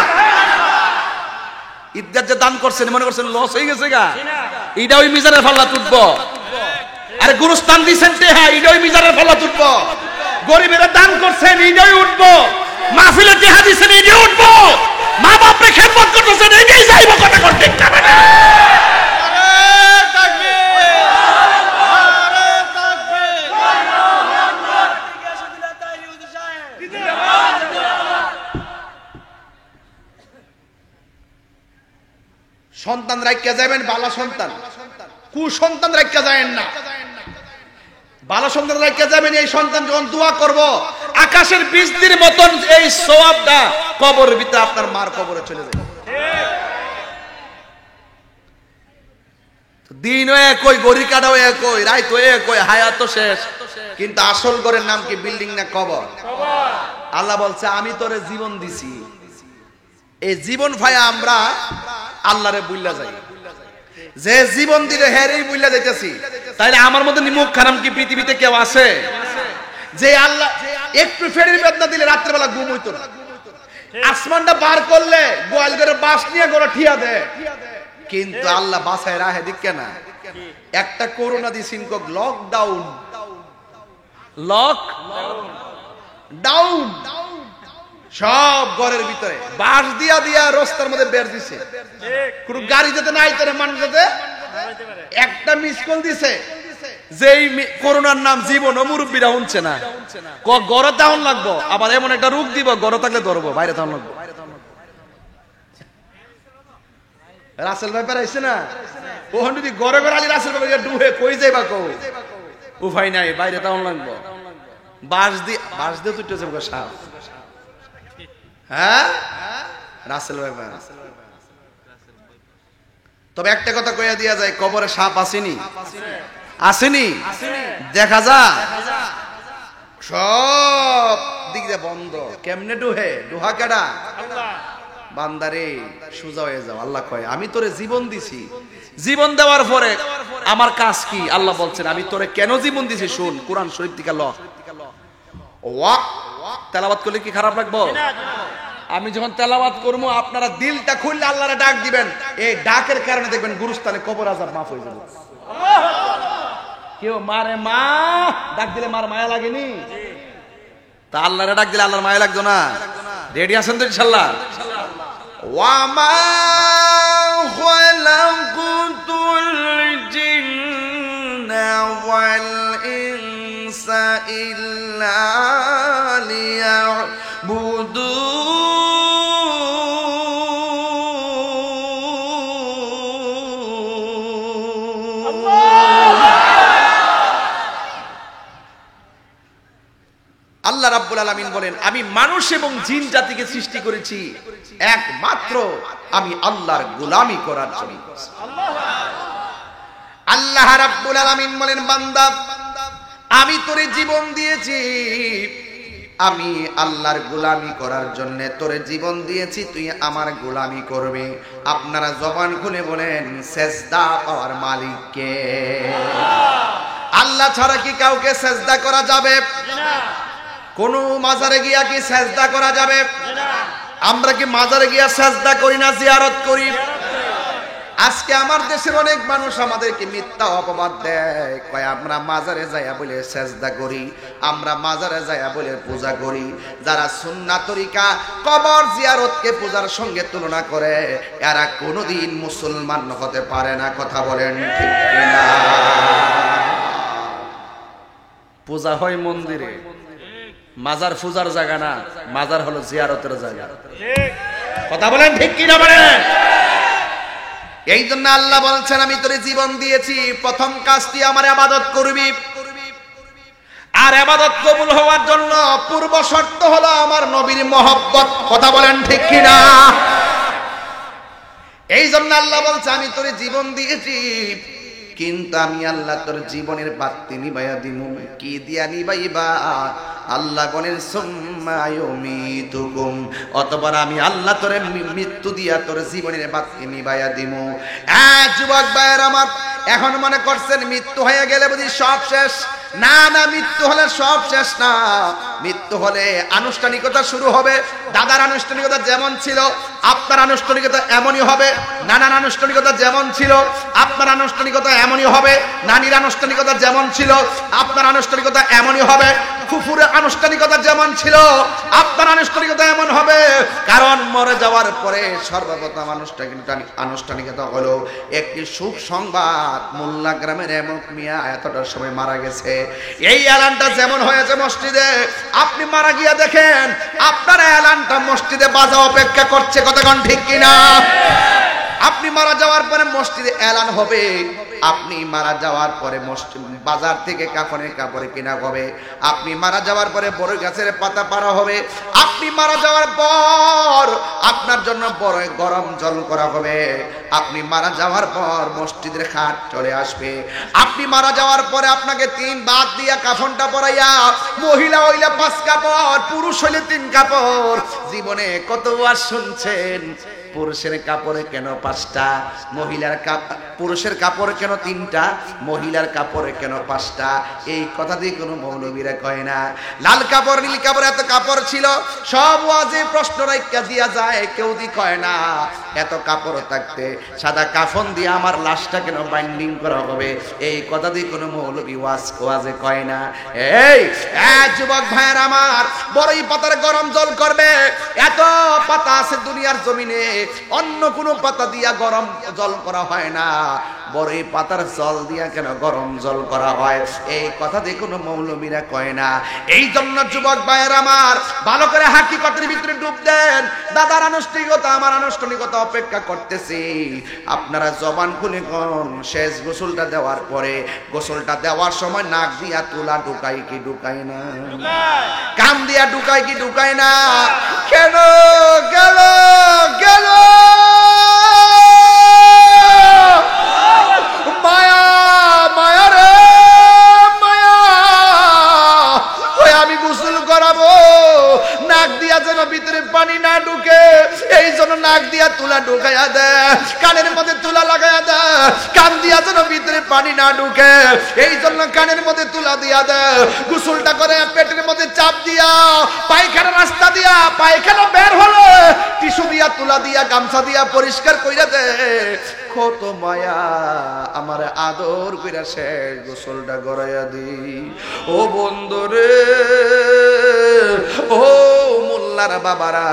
ইজ্জত যে দান করছেন মনে করছেন লস হয়ে গেছে গা, এটা ওই মিজানের ফাল্লা তুলবো। আরে গুরুস্থান দিছেন টেহা, এটা ওই মিজানের ফাল্লা তুলবো। গরিবেরা দান করছেন, এটাই উঠবো। মাহফিলে টেহা দিছেন, এটাই উঠবো। মা বাপরে খেদমত করতেছেন, এটাই যাইব। কথা কোন ঠিক না? সন্তান রাখিয়া যাবেন, ভালো সন্তান, কুসন্তান রাখিয়া যাবেন না। ভালো সন্তান রাখিয়া যাবেন, এই সন্তান যখন দোয়া করব আকাশের বৃষ্টির মতন এই সওয়াবটা কবরের ভিতরে আপনার মার কবরে চলে যাবে। দিন একই, গড়ি কাটাও একই, রাত একই, হায়াত শেষ, কিন্তু আসল ঘরের নাম কি? বিল্ডিং না কবর? আল্লাহ বলছে আমি তোরে জীবন দিছি, এই জীবন ভাই আমরা আল্লাহরে বুইল্লা যাই। যে জীবন দিলে হেরেই বুইল্লা যাইতেছি, তাইলে আমার মধ্যে নিমুখ খারাম কি পৃথিবীতে কেউ আছে? যে আল্লাহ একটু ফেরির বেদনা দিলে রাত্রেবেলা ঘুম হইতো না, আসমানটা বার করলে গোয়াল করে বাস নিয়ে গোড়া ঠিয়া দেয়, কিন্তু আল্লাহ বাসায় রাহে দিক না। একটা করোনা দিছিন লকডাউন, লকডাউন সব ঘরের ভিতরে বাস দিয়া দিয়া রাস্তার মধ্যে বের দিছে, কোন গাড়ি যেতে নাই তারে মানুষ যেতে। একটা মিস কল দিছে, যেই করোনার নাম জীবন ও মুরব্বীরা শুনছে না, গড়ে তাহন লাগবো। আবার এমন একটা রোগ দিব, গড়ে থাকলে ধরবো, বাইরে তাহন লাগবো। রাসেল ভাই পারাইছে না, ওখান যদি গড়ে গড়ে আলি রাসেল ভাই ডুবে কই যাইবা, কো উপায় নাই, বাইরে তাহন লাগবো। বাস দিয়ে তুই যাবো সাপ। হ্যাঁ রাসেল ভাই, তবে একটা কথা কইয়া দিয়া যায়, কবরে সাপ আসেনি, আসেনি, দেখা যা সব দিক দিয়ে বন্ধ। কেমনে ডুহে? ডুহা কেডা? বান্দারে সোজা হয়ে যাও। আল্লাহ কয় আমি তোরে জীবন দিছি, জীবন দেওয়ার পরে আমার কাজ কি? আল্লাহ বলছেন আমি তোরে কেন জীবন দিছি শুন। কোরআন শরীফ থেকে ল তেলাওয়াত করলে কি খারাপ লাগবো? আমি যখন তেলাওয়াত করবো আপনারা দিলটা খুললে আল্লাহরে ডাক দিবেন। এই ডাকের কারণে দেখবেন গুরুস্থানে কবর আযাব মাফ হয়ে যাবে। কেউ মারে মা ডাক দিলে মার মায়া লাগেনি? তা আল্লাহরে ডাক দিলে আল্লাহর মায়া লাগতো না? রেডি আছেন তো ইনশাআল্লাহ? ওয়ামা খালাকুতুল জিন্না ওয়াল ইনসা ইল্লা লিয়াবুদুন। আল্লাহ রাব্বুল আলামিন বলেন আমি মানুষ এবং জিন জাতিকে সৃষ্টি করেছি একমাত্র আমি আল্লাহর গোলামি করার জন্য। আল্লাহ রাব্বুল আলামিন বলেন বান্দা আমি তোরে জীবন দিয়েছি, আমি আল্লাহর গোলামি করার জন্য তোরে জীবন দিয়েছি, তুই আমার গোলামি করবি। আপনারা জবান খুলে বলেন সেজদা করার মালিক কে? আল্লাহ ছাড়া কি কাউকে সেজদা করা যাবে? কোন মাজারে গিয়া কি সেজদা করা যাবে? আমরা কি মাজারে গিয়া সেজদা করি না, জিয়ারত করি? আজকে আমার দেশের অনেক মানুষ আমাদেরকে মিথ্যা অপবাদ দেয়, কয় আমরা মাজারে যাইয়া বলে সেজদা করি, আমরা মাজারে যাইয়া বলে পূজা করি। যারা সুন্নাত তরিকা কবর জিয়ারতকে পূজার সঙ্গে তুলনা করে এরা কোনোদিন মুসলমান হতে পারে না। কথা বলেন ঠিক কিনা? পূজা হয় মন্দিরে, মাজার পূজার জায়গা না, মাজার হলো জিয়ারতের জায়গা। কথা বলেন ঠিক কিনা? বলেন। এই জন্য আল্লাহ বলছেন আমি তোরে জীবন দিয়েছি, প্রথম কাজটি আমার ইবাদত করবি। আর ইবাদত কবুল হওয়ার জন্য পূর্ব শর্ত হলো আমার নবীর মহব্বত। কথা বলেন ঠিক কিনা? এই জন্য আল্লাহ বলছে আমি তোরে জীবন দিয়েছি, কিন্তু আমি আল্লাহ তোর জীবনের বাতি নিবাইয়া দিমু। কি দিয়া নিবাইবা? আল্লাহ বলেন সুম্মা ইউমিতুকুম, অতঃপর আমি আল্লাহ তোর মৃত্যু দিয়া তোর জীবনের বাতি নিবাইয়া দিমু। যুবক ভাইয়ের আমার, এখন মনে করছেন মৃত্যু হয়ে গেলে বুঝি সব শেষ। না না, মৃত্যু হলে সব শেষ না। মৃত্যু হলে আনুষ্ঠানিকতা শুরু হবে। দাদার আনুষ্ঠানিকতা যেমন ছিল আপনার আনুষ্ঠানিকতা এমনই হবে। নানার আনুষ্ঠানিকতা যেমন ছিল আপনার আনুষ্ঠানিকতা এমনই হবে। নানির আনুষ্ঠানিকতা যেমন ছিল আপনার আনুষ্ঠানিকতা এমনই হবে। ফুফুরের আনুষ্ঠানিকতা যেমন ছিল আপনার আনুষ্ঠানিকতা এমন হবে। কারণ মরে যাওয়ার পরে সর্বপ্রথম আনুষ্ঠানিকতা হলো একটি সুখ সংবাদ, মোল্লা গ্রামের এমক মিয়া এতটার সময় মারা গেছে। এই এলানটা যেমন হয়েছে মসজিদে, আপনি মারা গিয়া দেখেন আপনার এলানটা মসজিদে বাজা অপেক্ষা করছে। কতক্ষণ ঠিক কিনা? আপনি মারা যাওয়ার পরে মসজিদে এলান হবে। আপনি মারা যাওয়ার পরে বাজার থেকে কাফনের কাপড় কেনা হবে। আপনি মারা যাওয়ার পরে বড় গাছের পাতা পাড়া হবে। আপনি মারা যাওয়ার পর আপনার জন্য বড় গরম জল করা হবে। আপনি মারা যাওয়ার পর মসজিদের খাট চলে আসবে। আপনি মারা যাওয়ার পরে আপনাকে 3 বাদ দিয়া কাফনটা পরাইয়া, মহিলা হইলে 5 কাপড়, পুরুষ হইলে 3 কাপড়। জীবনে কতবার শুনছেন পুরুষের কাপড়ে কেন 5টা, পুরুষের কাপড়ে কেন 3টা, মহিলার কাপড়ে কেন 5টা? এই কথা দিয়ে কোনো মৌলবীরা কয় না। লাল কাপড় নীল কাপড় এত কাপড় ছিল, সব ওয়াজে প্রশ্ন রাইখা দিয়া যায়, কেউ দি কয় না এত কাপড় থাকতে সাদা কাফন দিয়ে আমার লাশটা কেন বাইন্ডিং করা হবে? এই কথা দিয়ে কোনো মৌলবী ওয়াজে কয় না। এই যুবক ভাইয়ের আমার, বড়ই পাতার গরম জল করবে। এত পাতা আছে দুনিয়ার জমিনে, অন্য কোন পাতা দিয়া গরম জল করা হয় না। বড়ই পাতার জল দিয়া কেন গরম জল করা হয়? এই কথা দিয়ে কোনো মৌলবীরা কয় না। এই জন্য যুবক ভাইয়ের আমার, ভালো করে হাকিকতের ভিতরে ডুব দেন। দাদার আনুষ্ঠানিকতা আমার আনুষ্ঠানিকতা অপেক্ষা করতেছি। আপনারা জবান খুলে কোন শেষ গোসলটা দেওয়ার পরে, গোসলটা দেওয়ার সময় নাক দিয়া তুলা ঢুকাই কি ঢুকাই না? কান দিয়া ঢুকাই কি ঢুকাই না? কেন গেল গেল মায়া, মায়া রে মায়া। ওই আমি গোসল করাবো, নাক দিয়া যেন ভিতরে পানি না ঢুকে, এই জন্য নাক দিয়া তুলা ঢুকাইয়া দে, কানের মধ্যে তুলা লাগাইয়া দে। কান দিয়া যেন ভিতরে পানি না ঢুকে, এই জন্য কানের মধ্যে তুলা দিয়া দে। গোসলটা করে পেটের মধ্যে চাপ দিয়া, পায়খানা রাস্তা দিয়া পায়খানা বের হলো, টিস্যু দিয়া তুলা দিয়া গামছা দিয়া পরিষ্কার কইরা দে। কত মায়া আমার আদর কইরা শেষ গোসলটা গড়াইয়া দি। ও বন্ধুরে, ও মোল্লার বাবারা,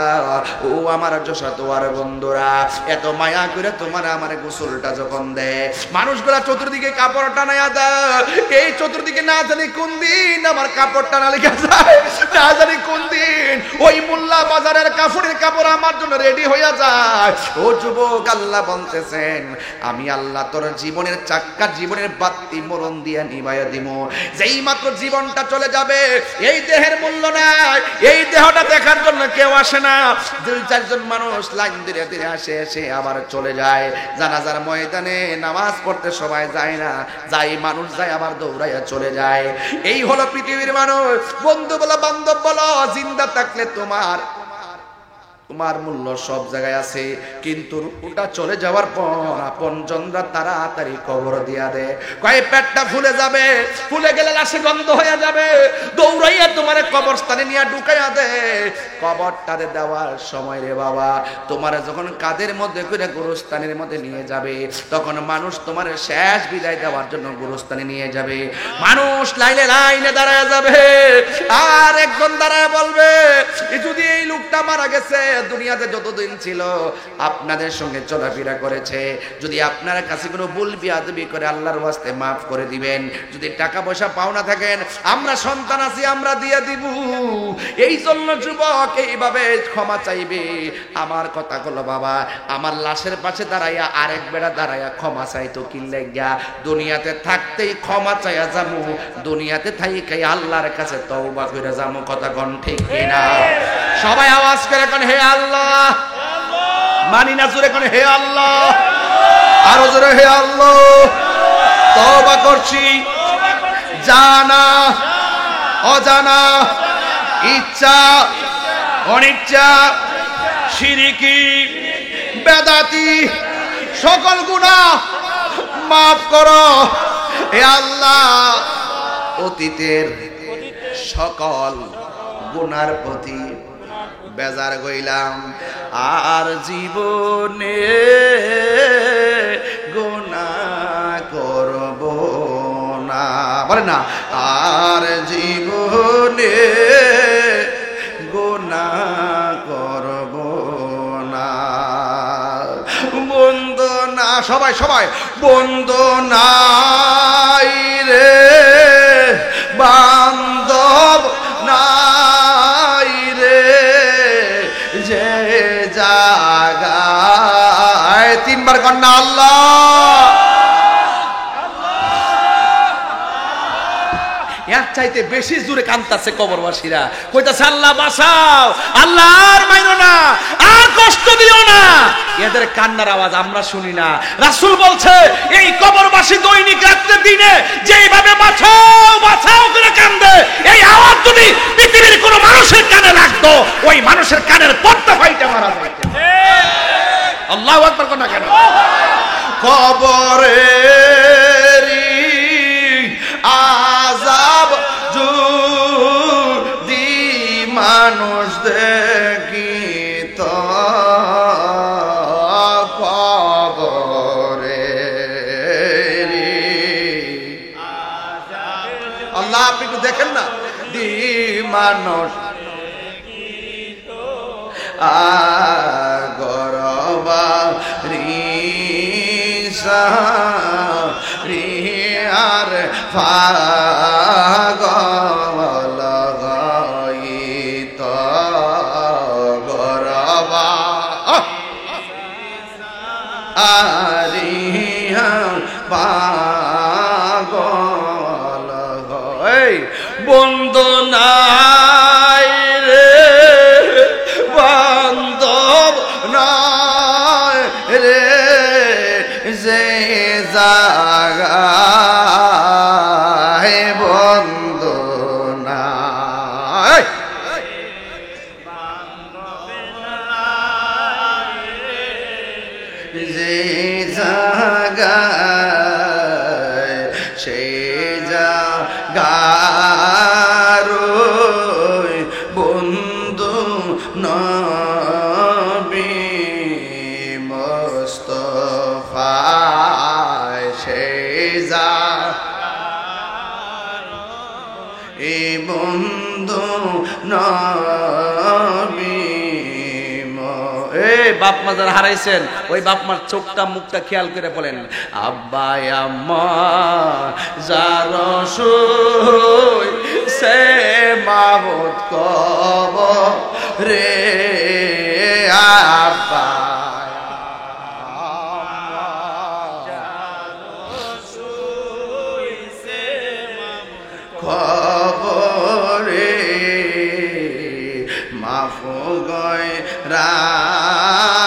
ও আমার যশোর বন্ধুরা, এত মায়া করে তোমার আমার গোসলটা যখন দেয়, মানুষগুলা চতুর্দিকে কাপড় টানাইয়া দেয়। এই চতুর্দিকে না জানি কোন দিন আমার কাপড় টানা লেগে যায়, না জানি কোন দিন ওই মোল্লা বাজারের কাপড়ের কাপড় আমার জন্য রেডি হইয়া যায়। ও যুবক, আল্লাহ বলতেছেন আমি আল্লাহ তোর জীবনের চাক্কা, জীবনের বাতি মরণ দিয়া নিভাইয়া দিব। যেই মাত্র জীবনটা চলে যাবে, এই দেহের মূল্য নাই। এই দেহটা দেখার জন্য কেউ আসে না। 2-4 মানুষ লাইন ধীরে ধীরে আসে, এসে আবার চলে যায়। জানাজার ময়দানে নামাজ পড়তে সবাই যায় না, যাই মানুষ যায় আবার দৌড়াইয়া চলে যায়। এই হলো পৃথিবীর মানুষ। বন্ধু বলো, বান্ধব বলো, জিন্দা থাকলে তোমার মূল্য সব জায়গায় আছে, কিন্তু ওটা চলে যাওয়ার পর আপনজনরা তাড়াতাড়ি কবর দিয়া দেয়। কয় পেটটা ফুলে যাবে, ফুলে গেলে লাশে গন্ধ হয়ে যাবে, দৌড়াইয়া তোমারে কবরস্থানে নিয়ে ঢুকাইয়া দে। কবরটারে দেওয়ার সময় রে বাবা, তোমার যখন কাদের মধ্যে করে গোরস্থানের মধ্যে নিয়ে যাবে, তখন মানুষ তোমার শেষ বিদায় দেওয়ার জন্য গোরস্থানে নিয়ে যাবে। মানুষ লাইনে লাইনে দাঁড়ায় যাবে, আর একজন দাঁড়ায় বলবে, যদি এই লোকটা মারা গেছে, দুনিয়াতে যতদিন ছিল আপনাদের সঙ্গে চলাফেরা করেছে, যদি আপনার কাছে কোনো ভুল বিয়াদবি করে আল্লাহর ওয়াস্তে মাফ করে দিবেন। যদি টাকা পয়সা পাওনা থাকেন, আমরা সন্তান আছি, আমরা দিয়ে দিব। এই জন্য যুবক এইভাবে ক্ষমা চাইবে। আমার কথা হলো বাবা, আমার লাশের পাশে দাঁড়াইয়া আরেক বেড়া দাঁড়াইয়া ক্ষমা চাইতো কি লাগিয়া? দুনিয়াতে থাকতেই ক্ষমা চাইয়া যামু, দুনিয়াতে থাইকাই আল্লাহর কাছে তওবা করে যামু। কথা কোন ঠিক কিনা? সবাই আওয়াজ করে কোন হে আল্লাহ, মানি না জোরে কোন হে আল্লাহ, আরো জোরে হে আল্লাহ। তওবা করছি জানা অজানা ইচ্ছা অনিচ্ছা শিরকি বেদাতি সকল গুনাহ মাফ করো হে আল্লাহ। অতীতের সকল গুনার প্রতি বেজার গইলাম, আর জীবনে গুনাহ করব না, বলে না, আর জীবনে গুনাহ করব না। বন্ধ না, সবাই সবাই বন্ধ নাই রে বান্ধব নাই রে, যে জায়গায় তিনবার কন্যা আল্লাহ এর চাইতে বেশি জোরে কান্তাছে কবরবাসীরা, কইতাছে আল্লাহ বাঁচাও, আল্লাহ আর মাইনো না, আর কষ্ট দিও না। এদের কান্নার আওয়াজ আমরা শুনি না। রাসূল বলছে এই কবরবাসী দৈনিক রাতে দিনে যেইভাবে বাঁচাও বাঁচাও করে কান্দে, এই আওয়াজ যদি পৃথিবীর কোনো মানুষের কানে লাগতো, ওই মানুষের কানের পর্দা ফাইটে মারা যাইত। আল্লাহু আকবার কোন কেন? কবরেরই আযাব যদি মানুষ দেখিত কবরেরই আল্লাহ, আপনি একটু দেখেন না, দি মানুষ গরবা রিসা রিয়ার পাগল গাইত গরবা আরিয়া পাগল গাই বন্ধ নাই রে বান্ধব নাই রে, যে জায়গায় বন্ধু নাই যে জায়গায় সেই জায়গার বন্ধু নবী মুস্তাফা, সেই জায়গার বন্ধু নবী। এই বাপ মা যারা হারাইছেন, ওই বাপ মার চোখটা মুখটা খেয়াল করে বলেন, আব্বা আম্মা যার সই সে মাবুদ কবরে, আব্বা কবরে মাফ গয় রাদাও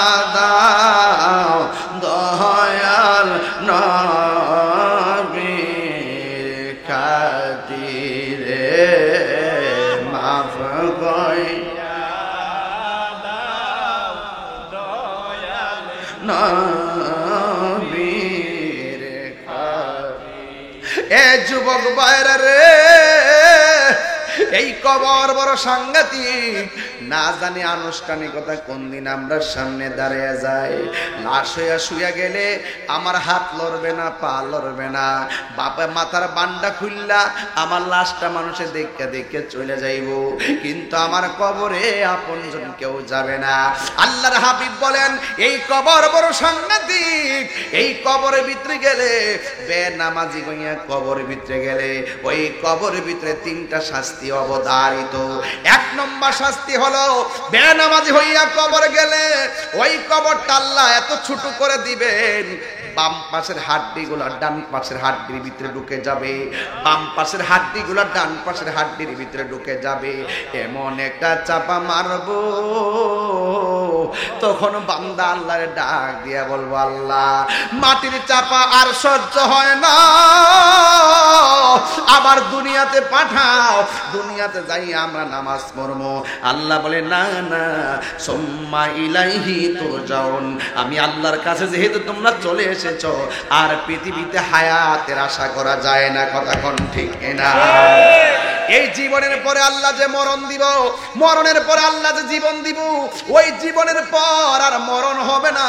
দয়াল নবীর খাতিরে, মাফ গয় নবীর খাতিরে। এ যুবক ভাইরা রে, এই কবর বড় সাংঘাতিক, না জানি আনুষ্ঠানিকতা কোন দিন আমরা সামনে দাঁড়িয়ে যাই। লাশ হইয়া শুয়ে গেলে আমার হাত লড়বে না, পা লড়বে না, বাপের মাথার বান্ডা খুললা আমার লাশটা মানুষে দেখে দেখে চলে যাইব, কিন্তু আমার কবরে আপনজন কেউ যাবে না। আল্লাহর হাবিব বলেন এই কবর বড় সাংঘাতিক, এই কবরের ভিতরে গেলে বেনামাজি হইয়া কবরের ভিতরে গেলে ওই কবরের ভিতরে তিনটা শাস্তি অবধারিত। এক নম্বর শাস্তি হলো বেনামাজি হইয়া কবর গেলে ওই কবরটা আল্লাহ এত ছোট করে দিবেন, বাম পাশের হাড্ডিগুলো ডান পাশের হাড্ডির ভিতরে ঢুকে যাবে, বাম পাশের হাড্ডিগুলো ডান পাশের হাড্ডির ভিতরে ঢুকে যাবে, এমন একটা চাপা মারবো তখন বান্দা আল্লাহর ডাক দিয়া বলবো, আল্লাহ মাটির চাপা আর সহ্য হয় না, আবার দুনিয়াতে পাঠাও, দুনিয়াতে যাই আমরা নামাজ পড়বো। আল্লাহ বলে, না না, সুম্মা ইলাইহি তুরজাউন, আমি আল্লাহর কাছে যেহেতু তোমরা চলে এসেছো, আর পৃথিবীতে হায়াতের আশা করা যায় না। কথা কোন ঠিক না? এই জীবনের পরে আল্লাহ যে মরণ দিব, মরণের পরে আল্লাহ যে জীবন দিব, ওই জীবনের পর আর মরণ হবে না।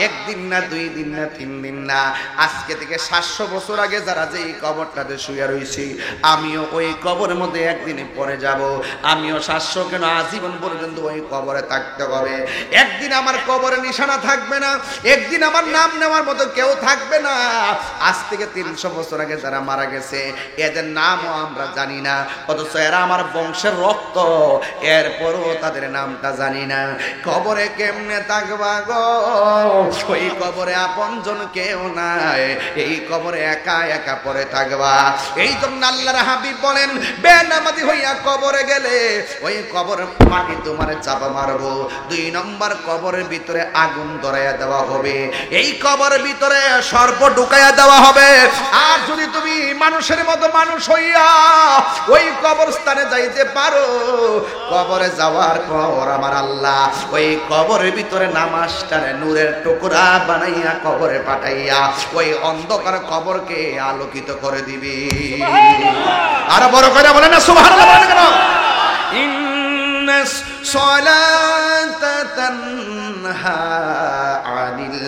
একদিন না, 2 দিন না, 3 দিন না, আজকে থেকে 700 বছর আগে যারা যে এই কবরটাতে শুয়ে রয়েছি, আমিও ওই কবরের মধ্যে একদিনে পরে যাব। আমিও 700 কেন, আজীবন পর্যন্ত ওই কবরে থাকতে হবে। একদিন আমার কবরে নিশানা থাকবে না, একদিন আমার নাম নেওয়ার মতো কেউ থাকবে না। আজ থেকে 300 বছর আগে যারা মারা গেছে, এদের নামও আমরা জানি না, অথচ এরা আমার বংশের রক্ত, এরপরও তাদের নামটা জানি না। কবরে কেমনে থাকবা গো? ওই কবরে আপনজন কেউ নাই, এই কবরে একা একা পড়ে থাকবা। এই জন্য আল্লাহর হাবিব বলেন, বেনামাজি হইয়া কবরে গেলে ওই কবর মাটি তোমারে চাপা মারবো। 2 নম্বর, কবরের ভিতরে আগুন ধরাইয়া দেওয়া হবে, এই কবরের ভিতরে সর্প ঢুকাইয়া দেওয়া হবে। আর যদি তুমি মানুষের মতো মানুষ হইয়া ওই কবরস্থানে যাইতে পারো, কবরে যাওয়ার পর আমার আল্লাহ ওই কবরের ভিতরে নামাজটারে নূরের টুকরা বানাইয়া কবরে পাঠাইয়া ওই অন্ধকার কবরকে আলোকিত করে দিবি। আর বড় করে বলে না সুবহানাল্লাহ, বলেন কেন? ইন্নাস সালাতা তানহা আনিল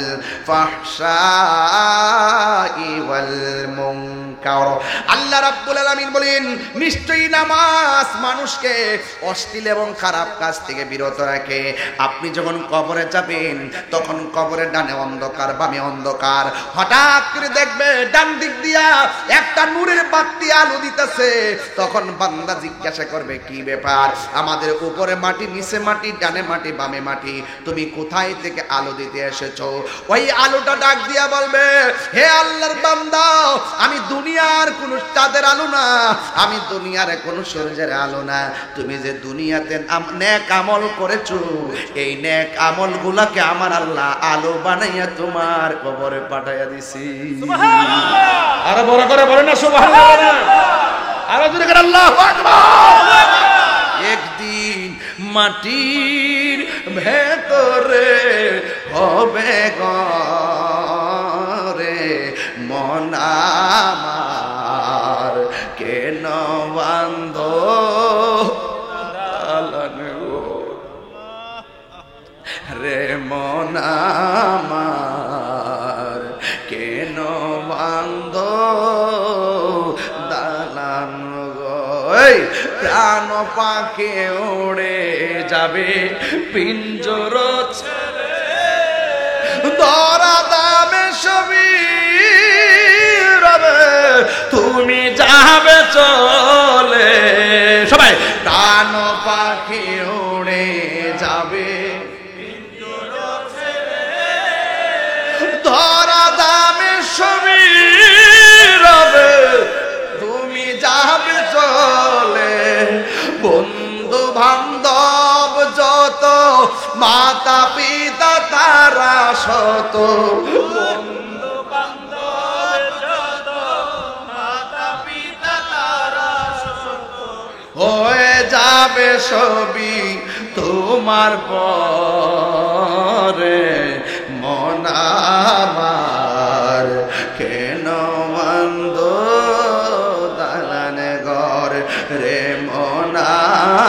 ফাহশাই ওয়াল মুনকার। আল্লাহ রাব্বুল আলামিন বলেন, নিশ্চয়ই নামাজ মানুষকে অশ্লীল এবং খারাপ কাজ থেকে বিরত রাখে। আপনি যখন কবরে যাবেন, তখন কবরের ডানে অন্ধকার, বামে অন্ধকার, হঠাৎ করে দেখবে ডান দিক দিয়া একটা নূরের বাতি আলো দিতেছে। তখন বান্দা জিজ্ঞাসা করবে, কি ব্যাপার? আমাদের উপরে মাটি, নিচে মাটি, ডানে মাটি, বামে মাটি, তুমি কোথায় থেকে আলো দিতে এসেছো? ওই আলোটা ডাক দিয়া বলবে, হে আল্লাহর বান্দা, আমি দুনিয়ার কোন চাঁদের আলো না, আমি দুনিয়ার কোন সূর্যের আলো না, তুমি যে দুনিয়াতে নেক আমল করেছো, এই নেক আমল গুলাকে আমার আল্লাহ আলো বানাইয়া তোমার কবরে পাঠাইয়া দিছি। সুবহানাল্লাহ! আরো বড় করে বলেন না সুবহানাল্লাহ, আরো জোরে করে আল্লাহু আকবার। একদিন মাটির ভেতরে হবে ঘরে মন আমার, কেন বান্ধ রে মন আমার, কেন বান্ধ দালান গো? প্রাণ পাখি উড়ে যাবে পিঞ্জর ছেড়ে, ধরা দামে সবই রবে, তুমি যাবে চলে। সবাই, প্রাণ পাখি উড়ে যাবে পিঞ্জর ছেড়ে, ধরা দামে সবই রবে, তুমি যাবে চলে। বন্ধু বান্ধব যত, মাতা পিতা তারা শত, বন্ধু বান্ধব যত, মাতা পিতা তারা শত, হয়ে যাবে সবই তোমার পরে মন আমার, কেন বন্ধ দালান ঘর রে মন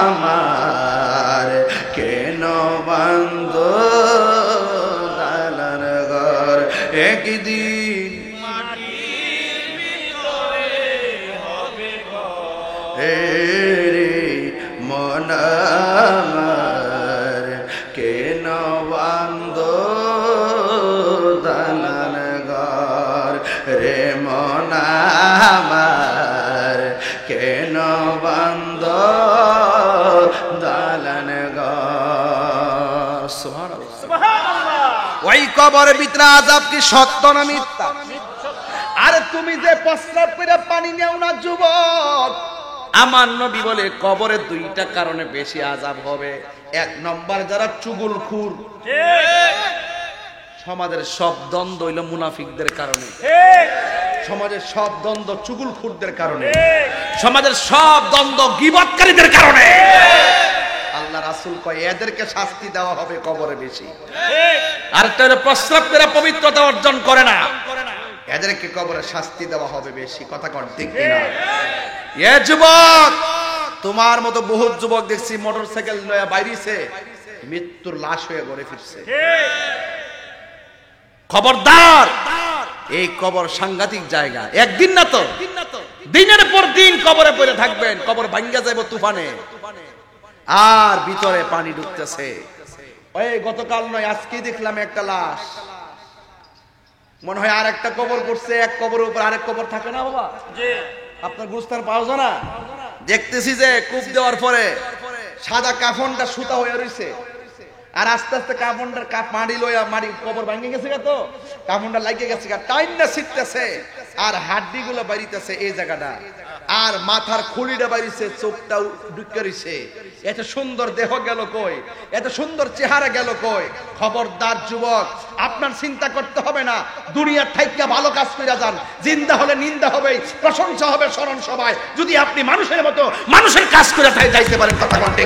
আমার, কেন বন্ধ দালান ঘর। একদিন মাটির ভিতরে হবে ঘর রে মন আমার, কেন বন্ধ দালান ঘর রে মন আমার, কেন বন্ধ দালান ঘর। সুবহানাল্লাহ, সুবহানাল্লাহ। ওই কবর ভিতরে আযাব কি সত্য না মিথ্যা? আরে তুমি যে প্রস্রাব করে পানি নেও না যুবক, আমার নবী বলে কবরে দুইটা কারণে বেশি আযাব হবে। এক নম্বর যারা চুগলখুর, সমাজের সব দ্বন্দ্ব হইল মুনাফিকদের কারণে, সমাজের সব দ্বন্দ্ব চুগলখুরদের কারণে, সমাজের সব দ্বন্দ্ব গীবতকারীদের কারণে। আল্লাহ রাসূল কয় এদেরকে শাস্তি দেওয়া হবে কবরে বেশি। আরেকটা হলো প্রস্রাব করে পবিত্রতা অর্জন করে না, এদেরকে কবরে শাস্তি দেওয়া হবে বেশি। কথা কোন ঠিক কিনা? এ যুবক, তোমার মতো বহুত যুবক দেখছি মোটরসাইকেল লয়ে বাইরেছে, মৃত্যুর লাশ হয়ে ঘরে ফিরছে। খবরদার, এই কবর সাংঘাতিক জায়গা। একদিন না তো দিনের পর দিন কবরে পড়ে থাকবেন, কবর ভাঙ্গা যাইব তুফানে, আর ভিতরে পানি ঢুকতেছে। ওই গতকাল নয় আজকেই দেখলাম একটা লাশ, মনে হয় আর একটা কবর করছে, এক কবরের উপর আরেক কবর থাকে না বাবা? আপনার গুস্তার পাওয়া যায় না? দেখতেছি যে কূপ দেওয়ার পরে সাদা কাফনটা সুতা হয়ে রয়েছে, আর আস্তে আস্তে কাফনটার মাটি লইয়া মাটি কবর ভাঙে গেছে, তো কাফনটা লাগিয়ে গেছে, টাইম না ছিটতেছে, আর হাড্ডি গুলো বাড়িতেছে এই জায়গাটা, আর মাথার খুলিটা বাড়িছে, চোখটা ঢুকেছে। এত সুন্দর দেহ গেল কই, এত সুন্দর চেহারা গেল কই? খবরদার যুবক, আপনার চিন্তা করতে হবে না, দুনিয়ার থাইকা ভালো কাজ করে যান, জিন্দা হলে নিন্দা হবে, প্রশংসা হবে স্মরণ সভায়, যদি আপনি মানুষের মতো মানুষের কাজ করে যাইতে পারেন। কথা বলতে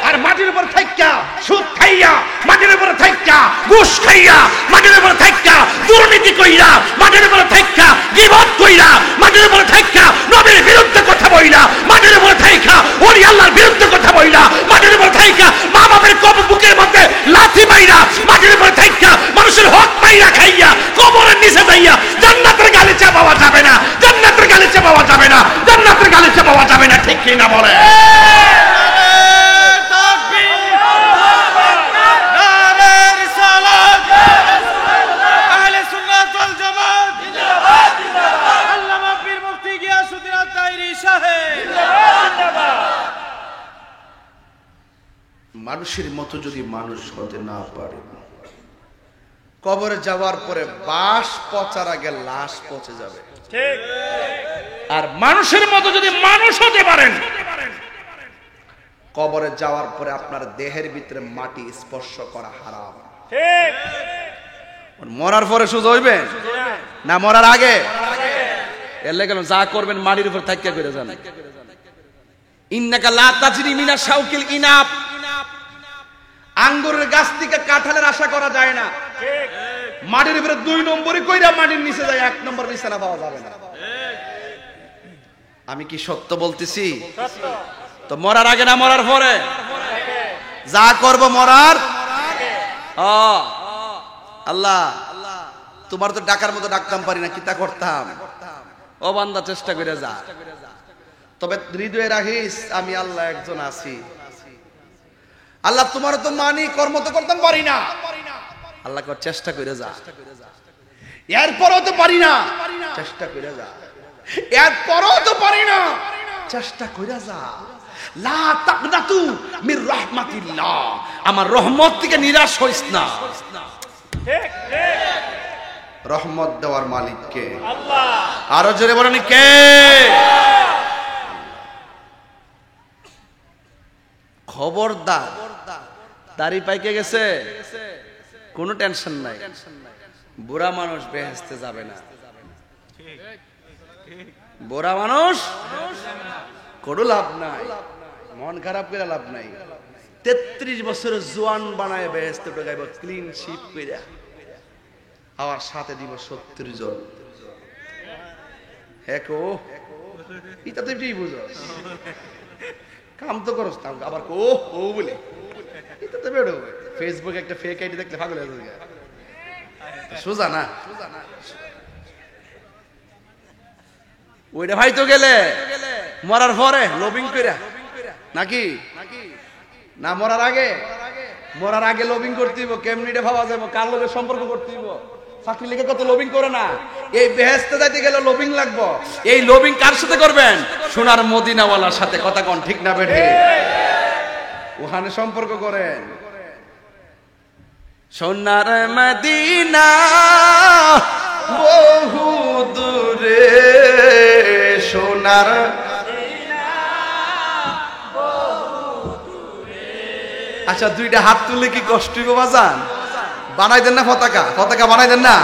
আর মাটির উপর থাইকা সুদ খাইয়া, মাটির উপর থাইকা ঘুষ খাইয়া, মাটির উপর থাইকা দুর্নীতি কইরা, মাটির উপর থাইকা গীবত কইরা, মাটির উপর থাইকা নবীর বিরুদ্ধে কথা বইলা, মাটির উপর থাইকা ওলি আল্লাহর বিরুদ্ধে কথা বইলা, মাটির উপর থাইকা মা বাবার কবর বুকের মধ্যে লাথি মাইরা, মাটির উপর থাইকা মানুষের হক মাইরা খাইয়া, কবরের নিচে যাইয়া জান্নাতের গালিচা পাওয়া যাবে না, জান্নাতের গালিচা পাওয়া যাবে না, জান্নাতের গালিচা পাওয়া যাবে না। ঠিক কি না বলে? মানুষের মতো যদি মানুষ হতে না পারে, কবরে যাওয়ার পরে বাস পচার আগে লাশ পচে যাবে। আর মানুষের মতো যদি মানুষ হতে পারেন, কবরে যাওয়ার পরে আপনার দেহের ভিতরে মাটি স্পর্শ করা হারাম। মরার পরে সুযোগ হইবেন না মরার আগে? এর লেগে যা করবেন মাটির উপর থাকিয়া করে যান। ইন্নাকা লা তাজরি মিনা শাউকিল ইনাব, আঙ্গুরের গাছ থেকে কাঁঠালের আশা করা যায় না। মাটির উপরে 2 নম্বরই কইরা মাটির নিচে যায়, 1 নম্বর বিছানা পাওয়া যাবে না। আমি কি সত্য বলতেছি? তো মরার আগে না মরার পরে? যা করব মরার আল্লাহ, তোমার তো ডাকার মতো ডাকতাম পারি না, কি তা করতাম? ও বান্দা চেষ্টা করে যা, তবে হৃদয়ে রাখিস আমি আল্লাহ একজন আছি। আল্লাহ তোমার তো মানি, কর্ম তো করতাম পারি না, আল্লাহ কর চেষ্টা করে যা। এরপরও তো পারি না, চেষ্টা করে যা। এরপরও তো পারি না, চেষ্টা করে যা। লা তাকনাতু মির রাহমাতিল্লাহ, আমার রহমত থেকে নিরাশ হইস না। ঠিক ঠিক, রহমত দেওয়ার মালিক কে? আল্লাহ। আরো জোরে বলেন কে? খবরদার, দাড়ি পাইকে গেছে কোনো টেনশন নাই, বুড়া মানুষ বেহেশতে যাবে না। বুড়া মানুষ কোনো লাভ নাই, মন খারাপ করে লাভ নাই। 33 বছরের জোয়ান বানায় বেহেশতে ঢোকাইব ক্লিন শিপ কইরা, আবার সাথে দিব 70 জন। হেকো এটা তুই ঠিক বুঝো, কাম তো করস না, আবার ও ও বলে এটা তো বেড়ো। ফেসবুকে একটা ফেক আইডি দেখলে পাগল হয়ে যাবে, সোজা না। ওইটা ভাই তো গেলে মরার পরে লবিং কইরা নাকি না মরার আগে? মরার আগে লবিং করতে হইব। কেমনিটা ভাবা যাবে, কার লগে সম্পর্ক করতে হইব। চাকরি লেগে কত লবিং করে না, এই বেহেশতে যাইতে গেলে লবিং লাগবো। এই লবিং কার সাথে করবেন? সোনার মদিনাওয়ালার সাথে। কথা কোন ঠিক না বেঠে? ওখানে সম্পর্ক করেন। সোনার মদিনা বহু দূরে, সোনার আচ্ছা দুইটা হাত তুললে কি কষ্ট হবে বাজান? বানাই দেন না পতাকা, পতাকা বানাই দেন না।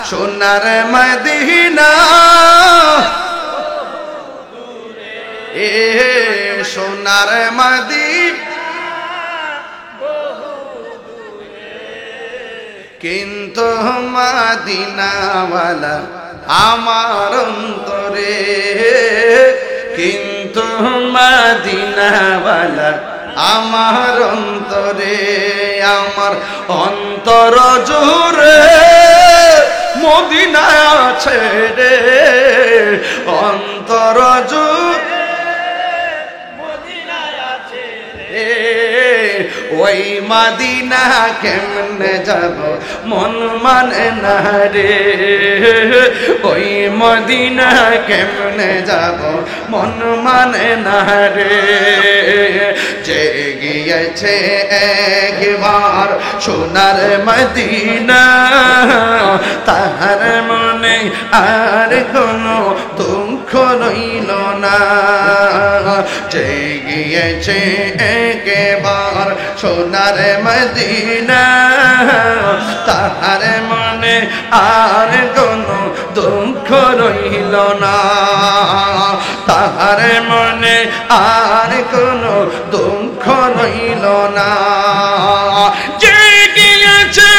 সোনার মদিনা এ সোনার মদিনা কিন্তু মদিনাওয়ালা আমার অন্তরে, কিন্তু মদিনাওয়ালা আমার অন্তরে, আমার অন্তর জুড়ে মদিনা আছে রে, অন্তর জুড়ে মদিনা আছে রে। ওই মদিনা কেমনে যাব মন মানে না রে, ওই মদিনা কেমনে যাব মন মানে না রে। যে গিয়েছে একবার সোনার মদিনা তাহার মনে আর কোনো দুঃখ রইল না। যে গিয়েছে একবার সোনার মদিনা তাহার মনে আর কোনো দুঃখ রইল না, তাহার মনে আর কোনো দুঃখ রইল না। যে গিয়েছে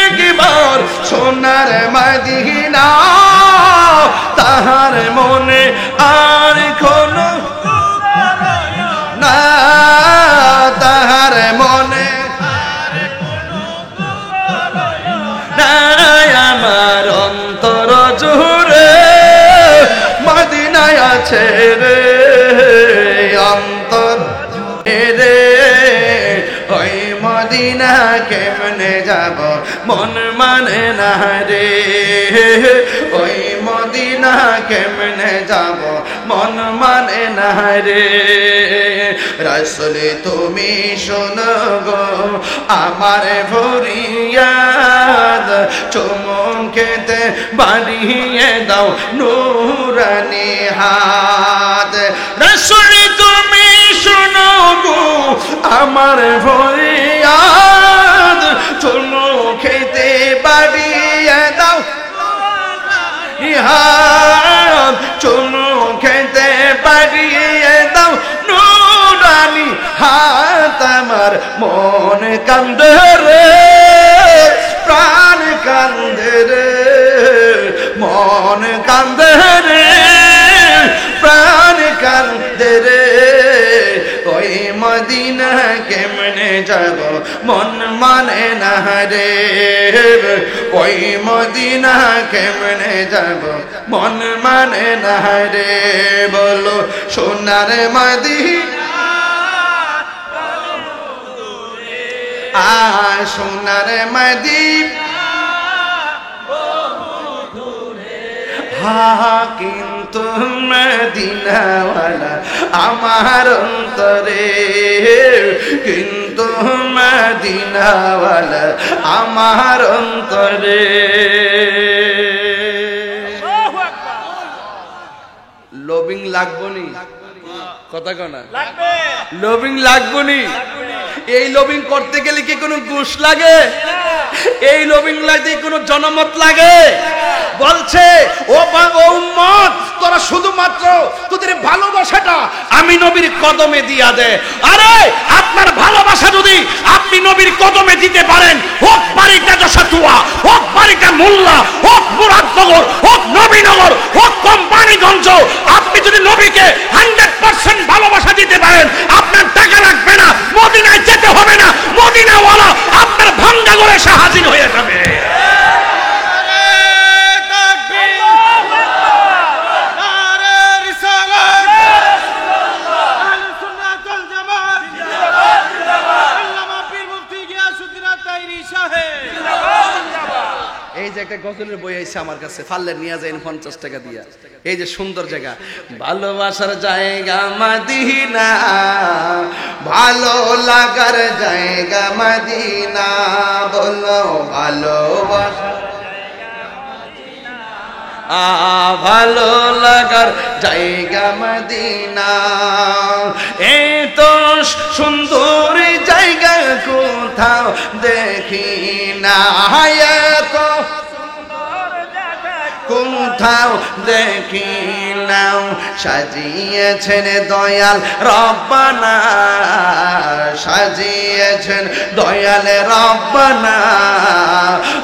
একবার সোনার মদিনা তাহার মনে আর কোনো না, তাহার মনে আমার অন্তর জুড়ে মদিনায় আছে রে, অন্তর রে। ওই মদিনা কেমনে যাব মন মানে না রে, ওই মদিনা কেমনে যাব মন মানে না রে। রাসূল তুমি শোনো গো আমার ফরিয়াদ, চুমুকেতে বাড়িয়ে দাও নূরানি হাত। রাসূল তুমি শোনো গো আমার ফরিয়াদ, চুমুকেতে বাড়িয়ে দাও হাত, চুমুকেতে বাড়িয়ে দাও নূরানি হাত। আমার মন কান্দে রে, প্রাণ কান্দে রে, মন কান্দে রে, প্রাণ কান্দে রে। ওই মদিনা কেমনে যাব মন মানে না রে, ওই মদিনা কেমনে যাব মন মানে না রে। বলো সোনার মদিনা সোনার মদিনা কিন্তু মদিনাওয়ালা আমার অন্তরে, কিন্তু মদিনাওয়ালা আমার অন্তরে। লবিং লাগবো নি কথা কনা লাগবে, লবিং লাগবো নি। এই লবিং করতে গেলে কি কোনো ঘুষ লাগে? এই লবিং লাগতে কোনো জনমত লাগে? বলছে ও উম্মত তোরা শুধুমাত্র তোদের ভালোবাসাটা আমি নবীর কদমে দিয়া দে। আরে আপনার ভালোবাসা যদি আপনি নবীর কদমে দিতে পারেন, হোক বাড়িটা যশোতুয়া, হোক বাড়িটা মোল্লা, হোক মুরাদনগর, হোক নবীনগর, হোক কোম্পানিগঞ্জ, আপনি যদি নবীকে 100% ভালোবাসা দিতে পারেন, আপনার টাকা লাগবে না, মদিনায় যেতে হবে না, মদিনাওয়ালা আপনার ভাঙ্গা ঘরে এসে হাজির হয়ে যাবে। এই যে একটা গজলের বই আইছে আমার কাছে, পারলে নিয়ে যাই 50 টাকা দিয়া। এই যে সুন্দর জায়গা, ভালোবাসার জায়গা মদিনা, ভালো লাগার জায়গা মদিনা। বলো ভালোবাসা ভালো লাগার জায়গা মদিনা। এই তো সুন্দর জায়গা কোথাও দেখি না, কোথাও দেখি না। সাজিয়েছেন দয়াল রব্বানা, সাজিয়েছেন দয়াল রব্বানা,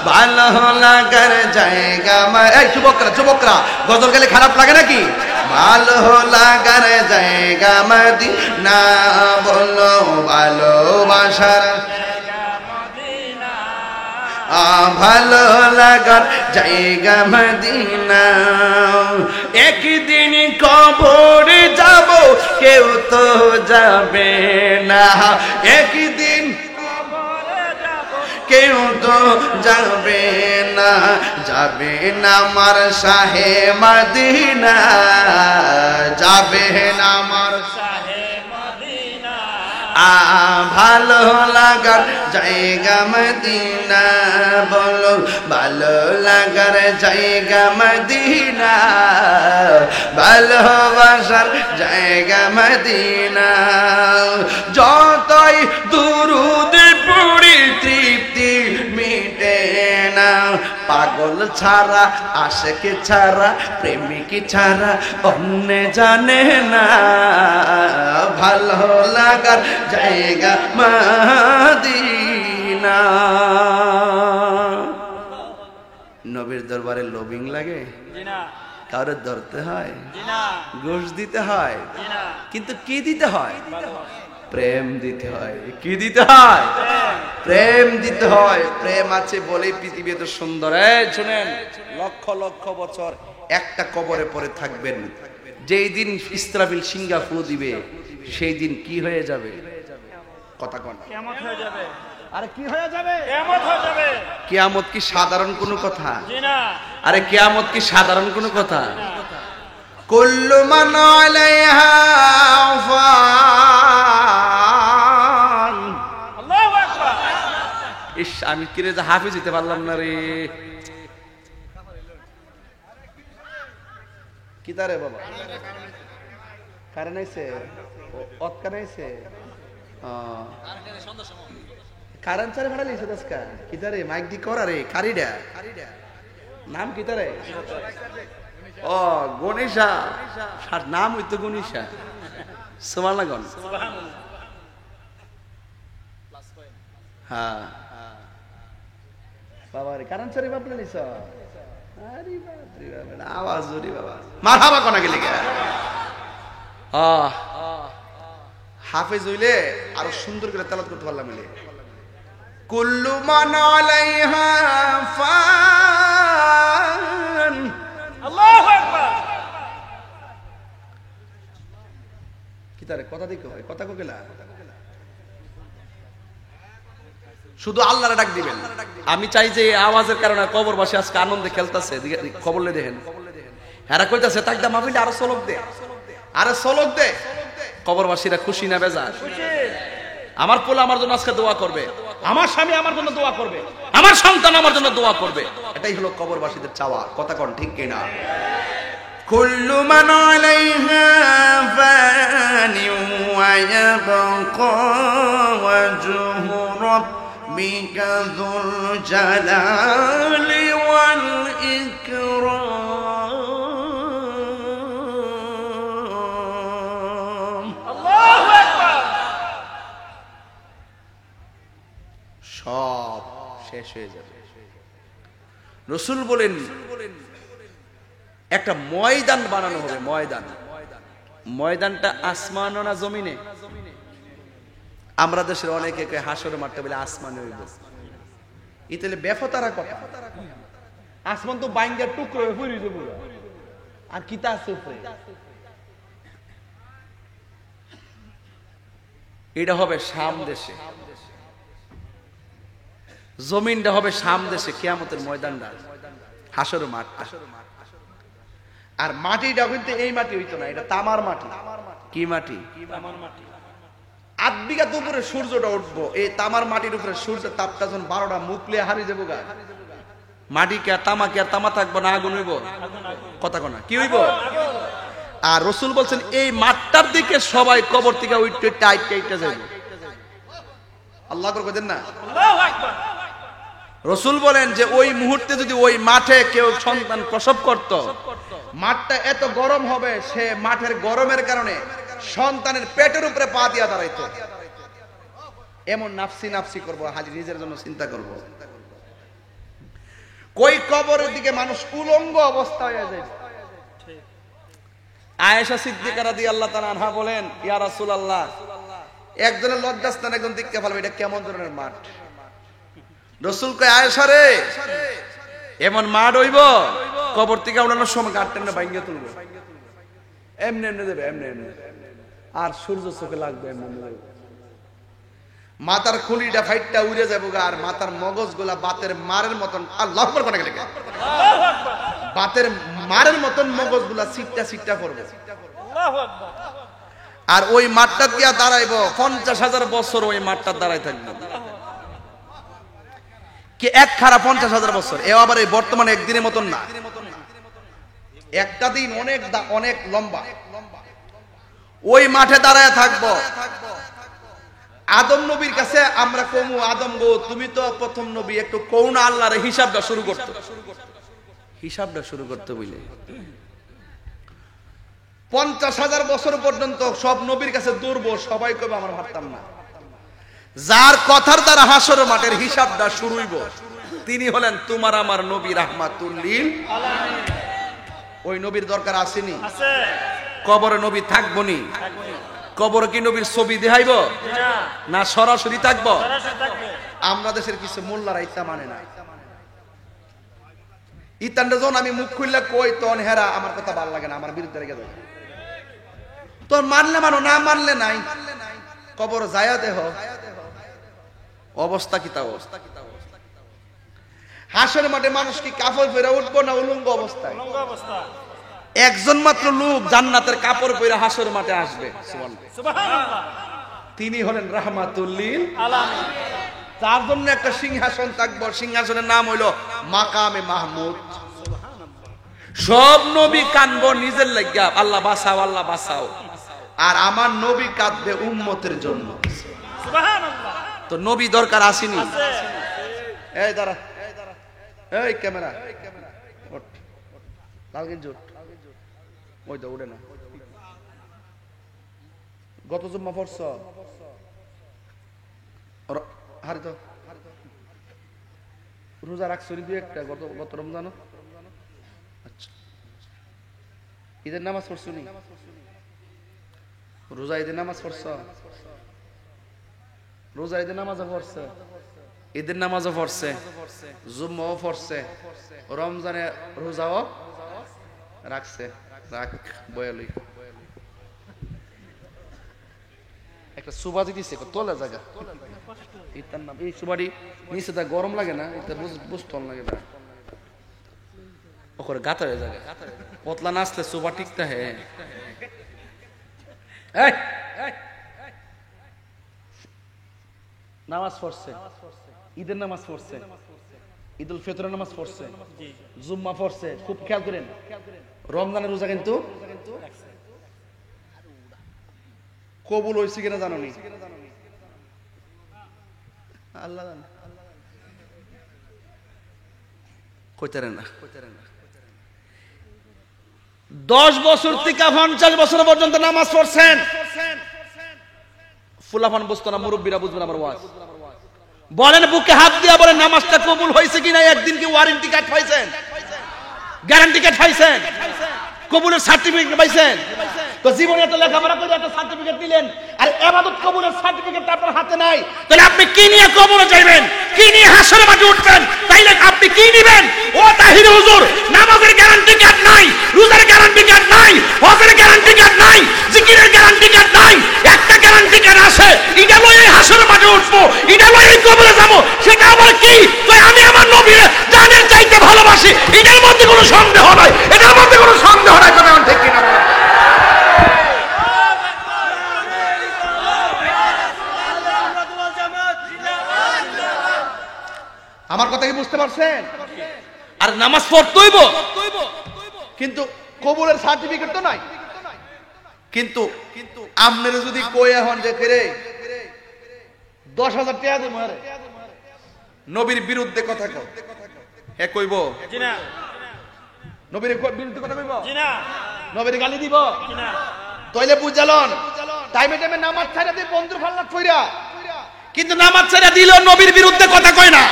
ভালো লাগার জায়গা। এই যুবকরা যুবকরা, গজল গেলে খারাপ লাগে নাকি? ভালো লাগার জায়গা মদিনা, বলো ভালোবাসার ভালো লাগার জায়গা মদিনা। একদিন কবর যাব, কেউ তো যাবে না, একদিন কেউ তো যাবে না, যাবে না আমার শাহে মদিনা, যাবে না আমার ভালো লাগার জায়গা মদিনা, বলো ভালো লাগার জায়গা মদিনা, ভালোবাসার জায়গা মদিনা। যতই দুরুদ পড়ি তৃপ্তি মিটে না, পাগল ছাড়া আশেক ছাড়া প্রেমিক ছাড়া অন্য জানে না, ভালো লাগার জায়গা মদিনা। নবীর দরবারে লোভিং লাগে? কারোর ধরতে হয়, ঘুষ দিতে হয়, কিন্তু কি দিতে হয়? প্রেম দিতে হয়। কি দিতে হয়? প্রেম দিতে হয়। প্রেম আছে বলেই পৃথিবী এত সুন্দর। শুনেন, লক্ষ লক্ষ বছর একটা কবরে পড়ে থাকবেন, যেই দিন ইসরাফিল সিংহা ফু দিবে সেই দিন কি হয়ে যাবে? কথা কোন? কিয়ামত হয়ে যাবে। আরে কি হয়ে যাবে? কিয়ামত হয়ে যাবে। কিয়ামত কি সাধারণ কোনো কথা? জি না। আরে কিয়ামত কি সাধারণ কোনো কথা? কুল্লু মান আলাইহা ফান। আল্লাহু আকবার। ইস, আমি কিরে যে হাফেজ হতে পারলাম না রে। কি তারে বাবা? কারণ আইছে অতকার আইছে। কারণ চারে ভাড়া লিখছে দশকা। কি তারে মাইক দি করা রে? কারিডা নাম কি তারে? ও গণেশা, নাম হইতো গণেশা। সুবহানাল্লাহ। হ্যাঁ বাবা রে, কারণ চারে বাপলা লিছ। আরে বাপ রে বাবা, আওয়াজ ওরে বাবা, মারহাবা কোনা গেলে কে? হাফেজ হইলে আরো সুন্দর করে তেলাওয়াত করতে পারলাম। মিলে কুল্লু মান আলাইহা ফান। আল্লাহু আকবার। কি তারে কথা দিকে হয়? কথা কোকেলা শুধু আল্লাহরে ডাক দিবেন। আমি চাই যে আওয়াজের কারণে কবরবাসী আজকে আনন্দে খেলতেছে। খবর লে দেখেন, হেরা কইতাছে তাকদা মাহফিলে আরো সলক দে, আরে সলক দে। কবরবাসীরা খুশি না বেজার? আমার পোলা আমার জন্য আজকে দোয়া করবে, আমার স্বামী আমার জন্য দোয়া করবে, আমার সন্তান আমার জন্য দোয়া করবে। এটাই হলো কবরবাসীদের চাওয়া। কথা কোন ঠিক কিনা? কুল্লু মান আলাইহা ফানি ওয়া ইয়াবকা ওয়াজহু রাব্বিকা যুল জালালি ওয়াল ইকরাম। আল্লাহু আকবার। সব শেষ হয়ে যাবে। রাসূল বলেন একটা ময়দান বানানো হবে। ময়দান, ময়দানটা আসমানও না জমিনে? আমরা দেশের অনেকে হাসরে মারতে বলে আসমানে হইব। ইতালে বেফতারা কথা। আসমান তো বাইঙ্গার টুকরো হয়ে পড়ে যাবে, আর কি তা আছে উপরে? এটা হবে শাম দেশে, জমিনটা হবে শাম দেশে। কিয়ামতের ময়দানটা, হাসরের মাঠটা। আর মাটিটা কিন্তু এই মাটি হইতো না, এটা তামার মাটি। কি মাটি? তামার মাটি। 8 বিঘা উপরে সূর্যটা উঠবো, এই তামার মাটির উপরে সূর্যের তাপটা যখন 12টা মুখলে হারিয়ে যাবো গা, মাটি কে আর তামা থাকবো না, আগুন হইব। কথা কোনা কি হইব? আর রাসূল বলছেন এই মাঠটার দিকে সবাই কবর থেকে উঠতে টাইট টাইটটা যাইব। আল্লাহ করে কইতেন না। রসুল বলেন যে ওই মুহূর্তে যদি ওই মাঠে কেউ সন্তান প্রসব করত, মাঠটা এত গরম হবে, সে মাঠের গরমের কারণে সন্তানের পেটের উপরে পা দিয়া দাঁড়াইতো। এমন নাফসি নাফসি করবো, হাজি নিজের জন্য চিন্তা করব। কই কবরের দিকে মানুষ উলঙ্গ অবস্থা হয়ে যায়। আয়েশা সিদ্দিকা রাদিয়াল্লাহু তাআলা আনহা বলেন, ইয়া রাসূলুল্লাহ, একজনের লজ্জাস্থান একজন দেখতে পারবে, এটা কেমন ধরনের মাঠ? রসুল কয়, আয়েশা রে, এমন মাঠ হইব কবর থেকে উঠানোর সময় গাঁটটা ভাঙিয়ে তুলবো, এমনি এমনি দেবে, এমনি এমনি, আর সূর্য চোখে লাগবে, এমনি এমনি দেবে। মাথার খুলিটা ফাইটটা উড়ে যাবো, আর মাথার মগজ গুলা বাতের মারের মতন, আল্লাহু আকবার করে গেলে বাতের মারের মতন মগজ গুলা সিটটা সিটটা পড়বে। আর ওই মাঠটা দিয়া দাঁড়াইবো 50,000 বছর, ওই মাঠটা দাঁড়াই থাকবে কি এক খারা 50,000 বছর। এও আবার এই বর্তমানে একদিনের মতন না, একটা দিন অনেক অনেক লম্বা। ওই মাঠে দাঁড়ায় থাকবো। আদম নবীর কাছে আমরা কমু, আদম গো তুমি তো প্রথম নবী, একটু কৌনা আল্লাহর হিসাবটা শুরু করতে, হিসাবটা শুরু করতে বুঝলে। 50,000 বছর পর্যন্ত সব নবীর কাছে দৌড়বো, সবাই কবে আমার ভাবতাম না। যার কথার দ্বারা হাসর মাঠের হিসাবটা শুরু হইব, তিনি হলেন তোমার আমার নবী রাহমাতুল লিল আলামিন। ওই নবীর দরকার আসেনি? কবরে নবী থাকবো নি? কবরে কি নবীর ছবি দেখাইব না সরাসরি থাকবো? আমরা দেশের কিছু মোল্লারা ইচ্ছা মানে না। ইতানটা যখন আমি মুখ খুললে কই, তখন হেরা আমার কথা ভালো লাগে না, আমার বিরুদ্ধে রেখে দেয়। তোর মানলে মানো, না মানলে নাই। কবর যায়া দেহ অবস্থা কি তা অবস্থা। হাসরের মাঠে মানুষ কি কাপড় পরে উঠবো না উলঙ্গ অবস্থায়? একজন মাত্র লোক জান্নাতের কাপড় পরে হাসরের মাঠে আসবে, সুবহানাল্লাহ। তিনি হলেন রাহমাতুল লিল আলামিন। তার জন্য একটা সিংহাসন থাকবে, সিংহাসনের নাম হইল মাকামে মাহমুদ। সব নবী কানবো নিজের লাগিয়া, আল্লাহ বাঁচাও, আল্লাহ বাঁচাও। আর আমার নবী কাঁদবে উম্মতের জন্য, সুবহানাল্লাহ। তো নবী দরকার আসেনি? এই দাঁড়া, এই ক্যামেরা লাল গেঞ্জি ওই তো উঠে না। গত জুম্মা পড়ছ? হারি তো রোজা রাখছো নি? দুই একটা গত রমজান। আচ্ছা, ঈদের নামাজ পড়ছো নি? রোজা ঈদের নামাজ পড়ছ? রোজা ঈদের নামাজও পড়ছে, ঈদের নামাজও পড়ছে, জুম্মাও পড়ছে, রমজানে রোজাও রাখছে। রাখ বয়ালি একটা সুবাজি দিছে তোলা জায়গা, এটার নাম এই সুবাড়ি নিচে তা গরম লাগে না, এটা বুঝতে লাগে না, ওখানে গাতা হয়ে যায়। পতলা নাচলে সুবা টিকতে হ্যাঁ। নামাজ পড়ছে, ঈদের নামাজ পড়ছে, ঈদুল ফিতরের নামাজ পড়ছে, জুম্মা পড়ছে। খুব খেয়াল করেন, রমজানের রোজা কিন্তু কবুল হয়েছে কিনা জানো নি? আল্লাহ জানে। কইতারে না 10 বছর থেকে 50 বছর পর্যন্ত নামাজ পড়ছেন, ফুলাফান বুঝতো না, মুরব্বীরা বুঝবেন আমার ওয়াজ। বলেন বুকে হাত দিয়া বলেন, নামাজটা কবুল হয়েছে কিনা? একদিন কি ওয়ারেন্টি কার্ড পাইছেন? গ্যারান্টি কার্ড পাইছেন? কবুলের সার্টিফিকেট পাইছেন? তো জীবনে এত লেখাপড়া করে এত সার্টিফিকেট দিলেন, আর ইবাদত কবুলের সার্টিফিকেট আপনার হাতে নাই, তাহলে আপনি কি নিয়ে কবরে যাবেন? কি নিয়ে হাসরের মাঠে উঠবেন? তাইলে আপনি কি নেবেন? ও তাহির হুজুর, নামাজের গ্যারান্টি কার্ড নাই, রোজার গ্যারান্টি কার্ড নাই, হজের গ্যারান্টি কার্ড নাই, জিকিরের গ্যারান্টি কার্ড নাই, একটা গ্যারান্টি কার্ড আছে, এটা লই এই হাসরের মাঠে উঠবো, এটা লই এই কবরে যাব। সেটা আবার কি? তাই আমি আমার নবীর জানের চাইতে ভালোবাসি, এটার মধ্যে কোনো সন্দেহ নাই, এটার মধ্যে কোনো সন্দেহ নাই। কথা ঠিক কিনা? আমার কথা কি বুঝতে পারছেন? আর নামাজ পড়তে হইব, কিন্তু কবুলের সার্টিফিকেট তো নাই। কিন্তু আপনারা যদি কই এখন যে করে 10,000 টাকা দেব আরে নবীর বিরুদ্ধে কথা কও হে কইব জি না নবীর বিরুদ্ধে কথা কইব জি না নবীর গালি দিব জি না তাইলে বুঝালন টাইমে টাইমে নামাজ ছাড়া দিয়ে বন্ধুর ফাল্লা কইরা কিন্তু নামাজ ছাড়া দিলেও নবীর বিরুদ্ধে কথা কয় না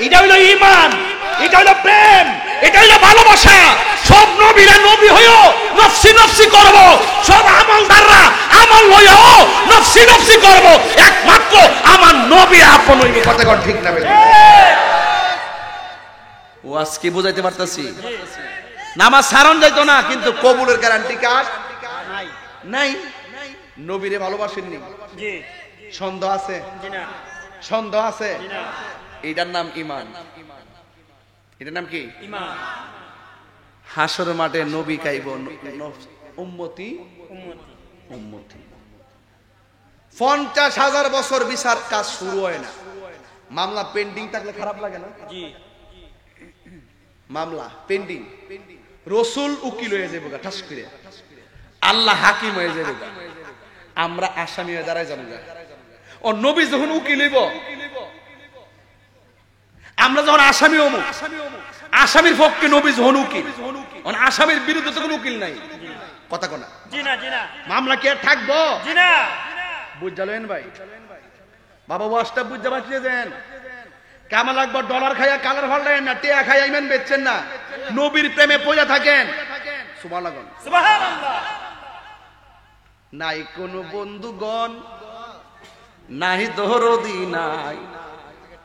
এটা হইলো ঈমান এটা হইলো প্রেম এটা হইলো ভালোবাসা সব নবীরা নবী হইও নফসি নফসি করব সব আমলদাররা আমল হইও নফসি নফসি করব একমাত্র আমার নবী আপন হইবে কথা কর ঠিক না বেটা ওয়াজ কি বুঝাইতে পারতাছি নামাজ ছাড়ন যাইতো না কিন্তু কবুলের গ্যারান্টি কার নাই নাই নবীরে ভালোবাসেন নি জি সন্দেহ আছে জি না সন্দেহ আছে জি না এটার নাম ঈমান এটার নাম কি ঈমান হাসর মাঠে নবী কাইব উম্মতি উম্মতি উম্মতি 50,000 বছর বিচার কাজ শুরু হয় না মামলা পেন্ডিং থাকলে খারাপ লাগে না জি মামলা পেন্ডিং রাসূল উকিল হয়ে যাবে ঠাস করে আল্লাহ হাকিম হয়ে যাবে আমরা আসামি হয়ে দাঁড়ায় যাবো ও নবী যখন উকিল হইব আমরা যখন আসামি হবো আসামির পক্ষে নবী যখন উকিল আসামির বিরুদ্ধে তখন উকিল নাই কথা কোনা জি না জি না মামলা কি আর থাকবো জি না বুঝালেন ভাই বাবা ওয়াজটা বুঝতে পারছেন কেমন লাগবে ডলার খাইয়া কালার ফাল্টাইন না টিয়া খাইয়া ইমান বেচছেন না নবীর প্রেমে পড়ে থাকেন সুবহানাল্লাহ সুবহানাল্লাহ নাই কোন বন্ধুগণ নাই দরদি নাই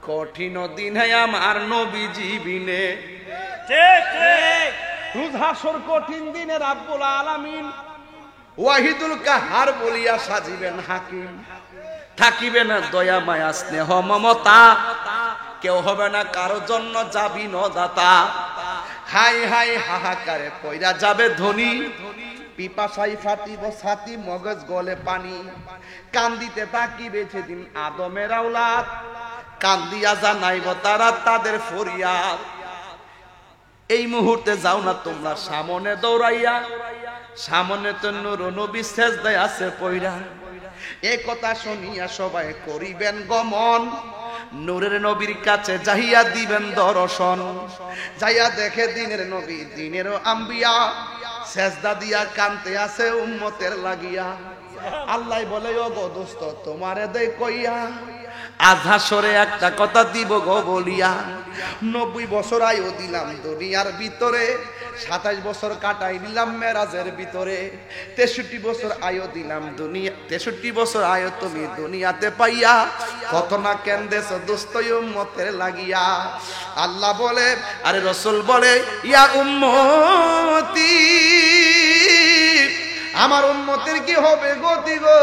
কঠিন দিন আমার নবী জীবনে ঠিক ঠিক রোজ হাসর কঠিন দিনে রাব্বুল আলামিন ওয়াহিদুল কাহার বলিয়া সাজিবেন হাকিম থাকিবে না দয়া মায়া স্নেহ মমতা কেউ হবে না কারো জন্য যাবি নদাতা হাই হাই হাহাকারে পয়রা যাবে ধনী পিপাসাই ফাটিব ছাতি মগজ গলে পানি কান্দিতে তাকিবে সেদিন আদমের আওলাদ কান্দিয়া জানাইব তারা তাদের ফরিয়াদ এই মুহূর্তে যাও না তোমরা সামনে দৌড়াইয়া সামনে তো নূর নবী সেজদায় আছে পয়রা এই কথা শুনিয়া সবাই করিবেন গমন নূরের নবীর কাছে যাইয়া দিবেন দর্শন যাইয়া দেখে দিনের নবী দিনেরও আম্বিয়া সেজদা দিয়া কানতে আছে উম্মতের লাগিয়া আল্লাহ বলে ও গো দোস্ত তোমারে দে কইয়া আধা সরে একটা কথা দিব গো বলিয়া 90 বছর আয়ু দিলাম দুনিয়ার ভিতরে 27 বছর কাটাই দিলাম মেরাজের ভিতরে 63 বছর আয়ু দিলাম দুনিয়া 63 বছর আয়ু তুমি দুনিয়াতে পাইয়া কত না কেন্দেছ দোস্ত উম্মতের লাগিয়া আল্লাহ বলে আরে রাসূল বলে ইয়া উম্মতি আমার উম্মতের কি হবে গতি গো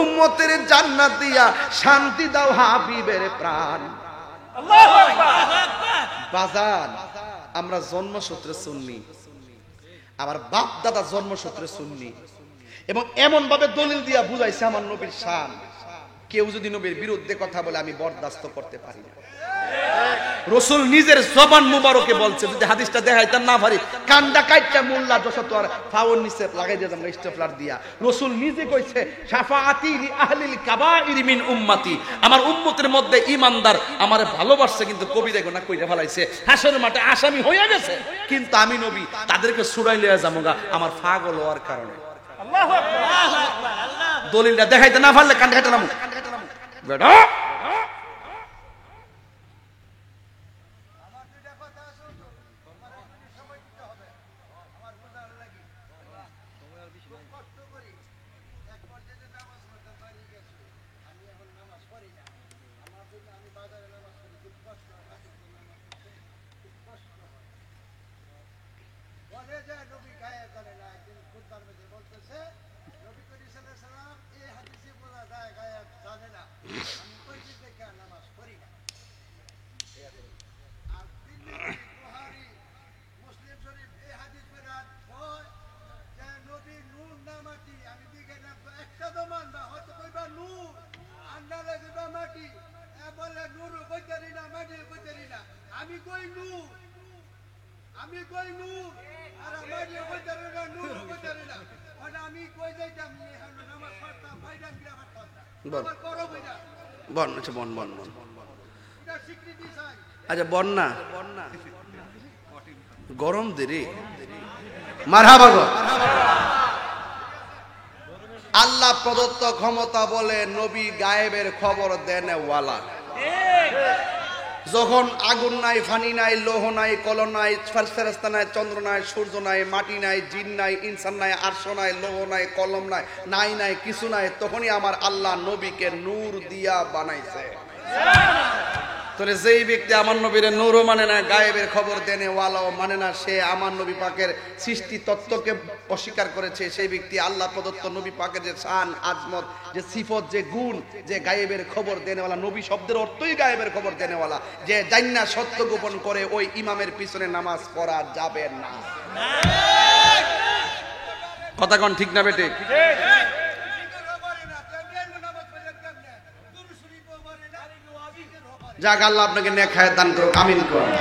উম্মতের জান্নাত দিয়া শান্তি দাও হাবিবের প্রাণ আল্লাহু আকবার বাজান আমরা জন্মসূত্রে সুন্নি আমার বাপ দাদা জন্মসূত্রে সুন্নি এবং এমন ভাবে দলিল দিয়া বুঝাইছে আমার নবীর শান কেউ যদি নবীর বিরুদ্ধে কথা বলে আমি বরদাস্ত করতে পারি না রাসূল নিজের জবান মুবারকে বলছে যদি হাদিসটা দেখাইতাম না পারি কান্দা কাইটা মোল্লা যশত আর ফাওন নিচে লাগাই দিয়ে আমরা স্টেপলার দিয়া রাসূল নিজে কইছে শাফাআতি লি আহলিল কাবাইর মিন উম্মতি আমার উম্মতের মধ্যে ঈমানদার আমারে ভালোবাসছে কিন্তু কবি দেখো না কইরা ফেলাইছে হাসরের মাঠে আসামি হইয়া গেছে কিন্তু আমি নবী তাদেরকে ছুড়াই লইয়া যামগা আমার পাগল হওয়ার কারণে আল্লাহু আকবার আল্লাহ দলিলটা দেখাইতে না পারলে কান্দা কাটলাম বেটা আমি কই নূর আর আমার কইতারে না নূর কইতারে না ওটা আমি কই যাইতাম নামাজ পড়তাম বাইরে গিয়া পড়তাম বল আমার বড় বইরা বন আচ্ছা বন বন বন এটা স্বীকৃতি চাই আচ্ছা বন্যা গরম দেরি মারহাবা গো। আল্লাহ প্রদত্ত ক্ষমতা বলে নবী গায়েবের খবর দেন ওয়ালা। যখন আগুন নাই, ফানি নাই, লৌহ নাই, কলম নাই, ফেরেশতা নাই, চন্দ্র নাই, সূর্য নাই, মাটি নাই, জিন নাই, ইনসান নাই, আরশ নাই, লৌহ নাই, কলম নাই, নাই নাই কিছু নাই, তখনই আমার আল্লাহ নবীকে নূর দিয়া বানাইছে। তাহলে যেই ব্যক্তি আমার নবীর নূরও মানে না, গায়েবের খবর দেনে ওয়ালাও মানে না, সে আমার নবী পাকের সৃষ্টি তত্ত্বকে অস্বীকার করেছে। সেই ব্যক্তি আল্লাহ প্রদত্ত নবী পাকের যে শান, আজমত, যে সিফত, যে গুণ, যে গায়েবের খবর দেনেওয়ালা, নবী শব্দের অর্থই গায়েবের খবর দেনেওয়ালা, যে জান্নাত সত্য গোপন করে ওই ইমামের পিছনে নামাজ পড়া যাবে না। কথা কোন ঠিক না বেটে? যাক আল্লাহ আপনাকে নেক হায়াত দান করুক, আমিন করুন।